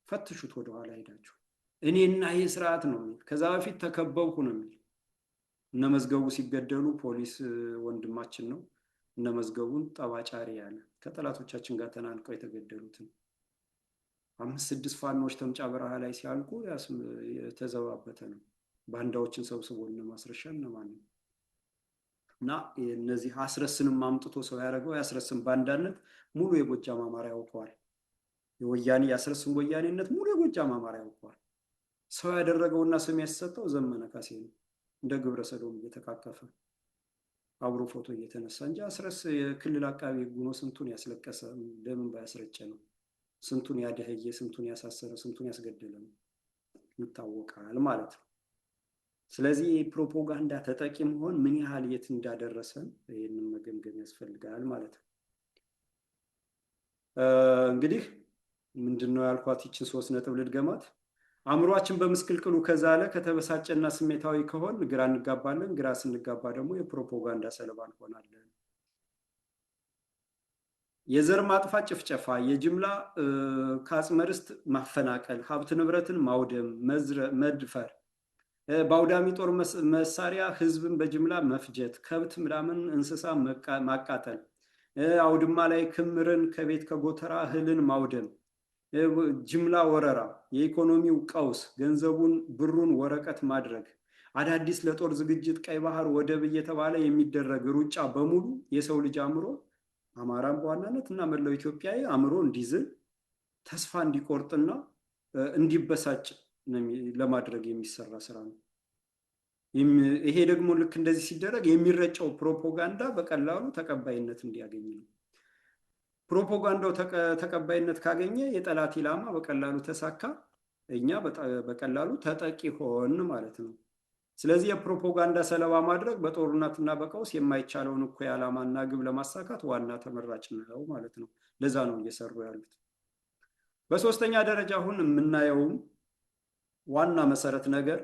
A: ፈትሹት ወደኋላ ሄዳችሁ። እኔና ይህ ስርዓት ነው የሚል። ከዛ በፊት ተከበብኩ ነው የሚል። እነ መዝገቡ ሲገደሉ ፖሊስ ወንድማችን ነው እነ መዝገቡን ጠባጫሪ ያለ ከጠላቶቻችን ጋር ተናንቀው የተገደሉትን 5-6 ፋኖች ተምጫ በረሃ ላይ ሲያልቁ የተዘባበተ ነው። ባንዳዎችን ሰብስቦ እነ ማስረሻ እነማን ነው እና እነዚህ አስረስንም አምጥቶ ሰው ያደረገው ያስረስን ባንዳነት ሙሉ የጎጃም አማራ ያውቀዋል። የወያኔ ያስረስን ወያኔነት ሙሉ የጎጃም አማራ ያውቀዋል። ሰው ያደረገውና ስም ያሰጠው ዘመነ ካሴ ነው። እንደ ግብረ ሰዶም እየተቃቀፈ አብሮ ፎቶ እየተነሳ እንጂ አስረስ የክልል አቃቢ ሕግ ሆኖ ስንቱን ያስለቀሰ ለምን ባያስረጨ ነው። ስንቱን ያደህየ፣ ስንቱን ያሳሰረ፣ ስንቱን ያስገደለ ነው ይታወቃል ማለት ነው። ስለዚህ የፕሮፓጋንዳ ተጠቂ መሆን ምን ያህል የት እንዳደረሰን ይህንን መገምገም ያስፈልጋል ማለት ነው። እንግዲህ ምንድነው ያልኳት ይችን 3 ነጥብ ልድገማት። አእምሯችን በምስቅልቅሉ ከዛለ ከተበሳጨና ስሜታዊ ከሆን ግራ እንጋባለን። ግራ ስንጋባ ደግሞ የፕሮፓጋንዳ ሰለባ እንሆናለን። የዘር ማጥፋት ጭፍጨፋ፣ የጅምላ ከአጽመ ርስት ማፈናቀል፣ ሀብት ንብረትን ማውደም፣ መድፈር፣ በአውዳሚ ጦር መሳሪያ ህዝብን በጅምላ መፍጀት፣ ከብት ምናምን እንስሳ ማቃጠል፣ አውድማ ላይ ክምርን ከቤት ከጎተራ እህልን ማውደም፣ ጅምላ ወረራ፣ የኢኮኖሚው ቀውስ፣ ገንዘቡን ብሩን ወረቀት ማድረግ፣ አዳዲስ ለጦር ዝግጅት ቀይ ባህር ወደብ እየተባለ የሚደረግ ሩጫ በሙሉ የሰው ልጅ አእምሮ አማራን በዋናነት እና መላው ኢትዮጵያዊ አእምሮ እንዲዝል ተስፋ እንዲቆርጥና እንዲበሳጭ ለማድረግ የሚሰራ ስራ ነው። ይሄ ደግሞ ልክ እንደዚህ ሲደረግ የሚረጨው ፕሮፓጋንዳ በቀላሉ ተቀባይነት እንዲያገኝ ነው። ፕሮፓጋንዳው ተቀባይነት ካገኘ የጠላት ኢላማ በቀላሉ ተሳካ፣ እኛ በቀላሉ ተጠቂ ሆን ማለት ነው። ስለዚህ የፕሮፓጋንዳ ሰለባ ማድረግ በጦርነትና በቀውስ የማይቻለውን እኮ የዓላማና ግብ ለማሳካት ዋና ተመራጭ ነው ማለት ነው። ለዛ ነው እየሰሩ ያሉት። በሶስተኛ ደረጃ አሁን የምናየውም ዋና መሰረት ነገር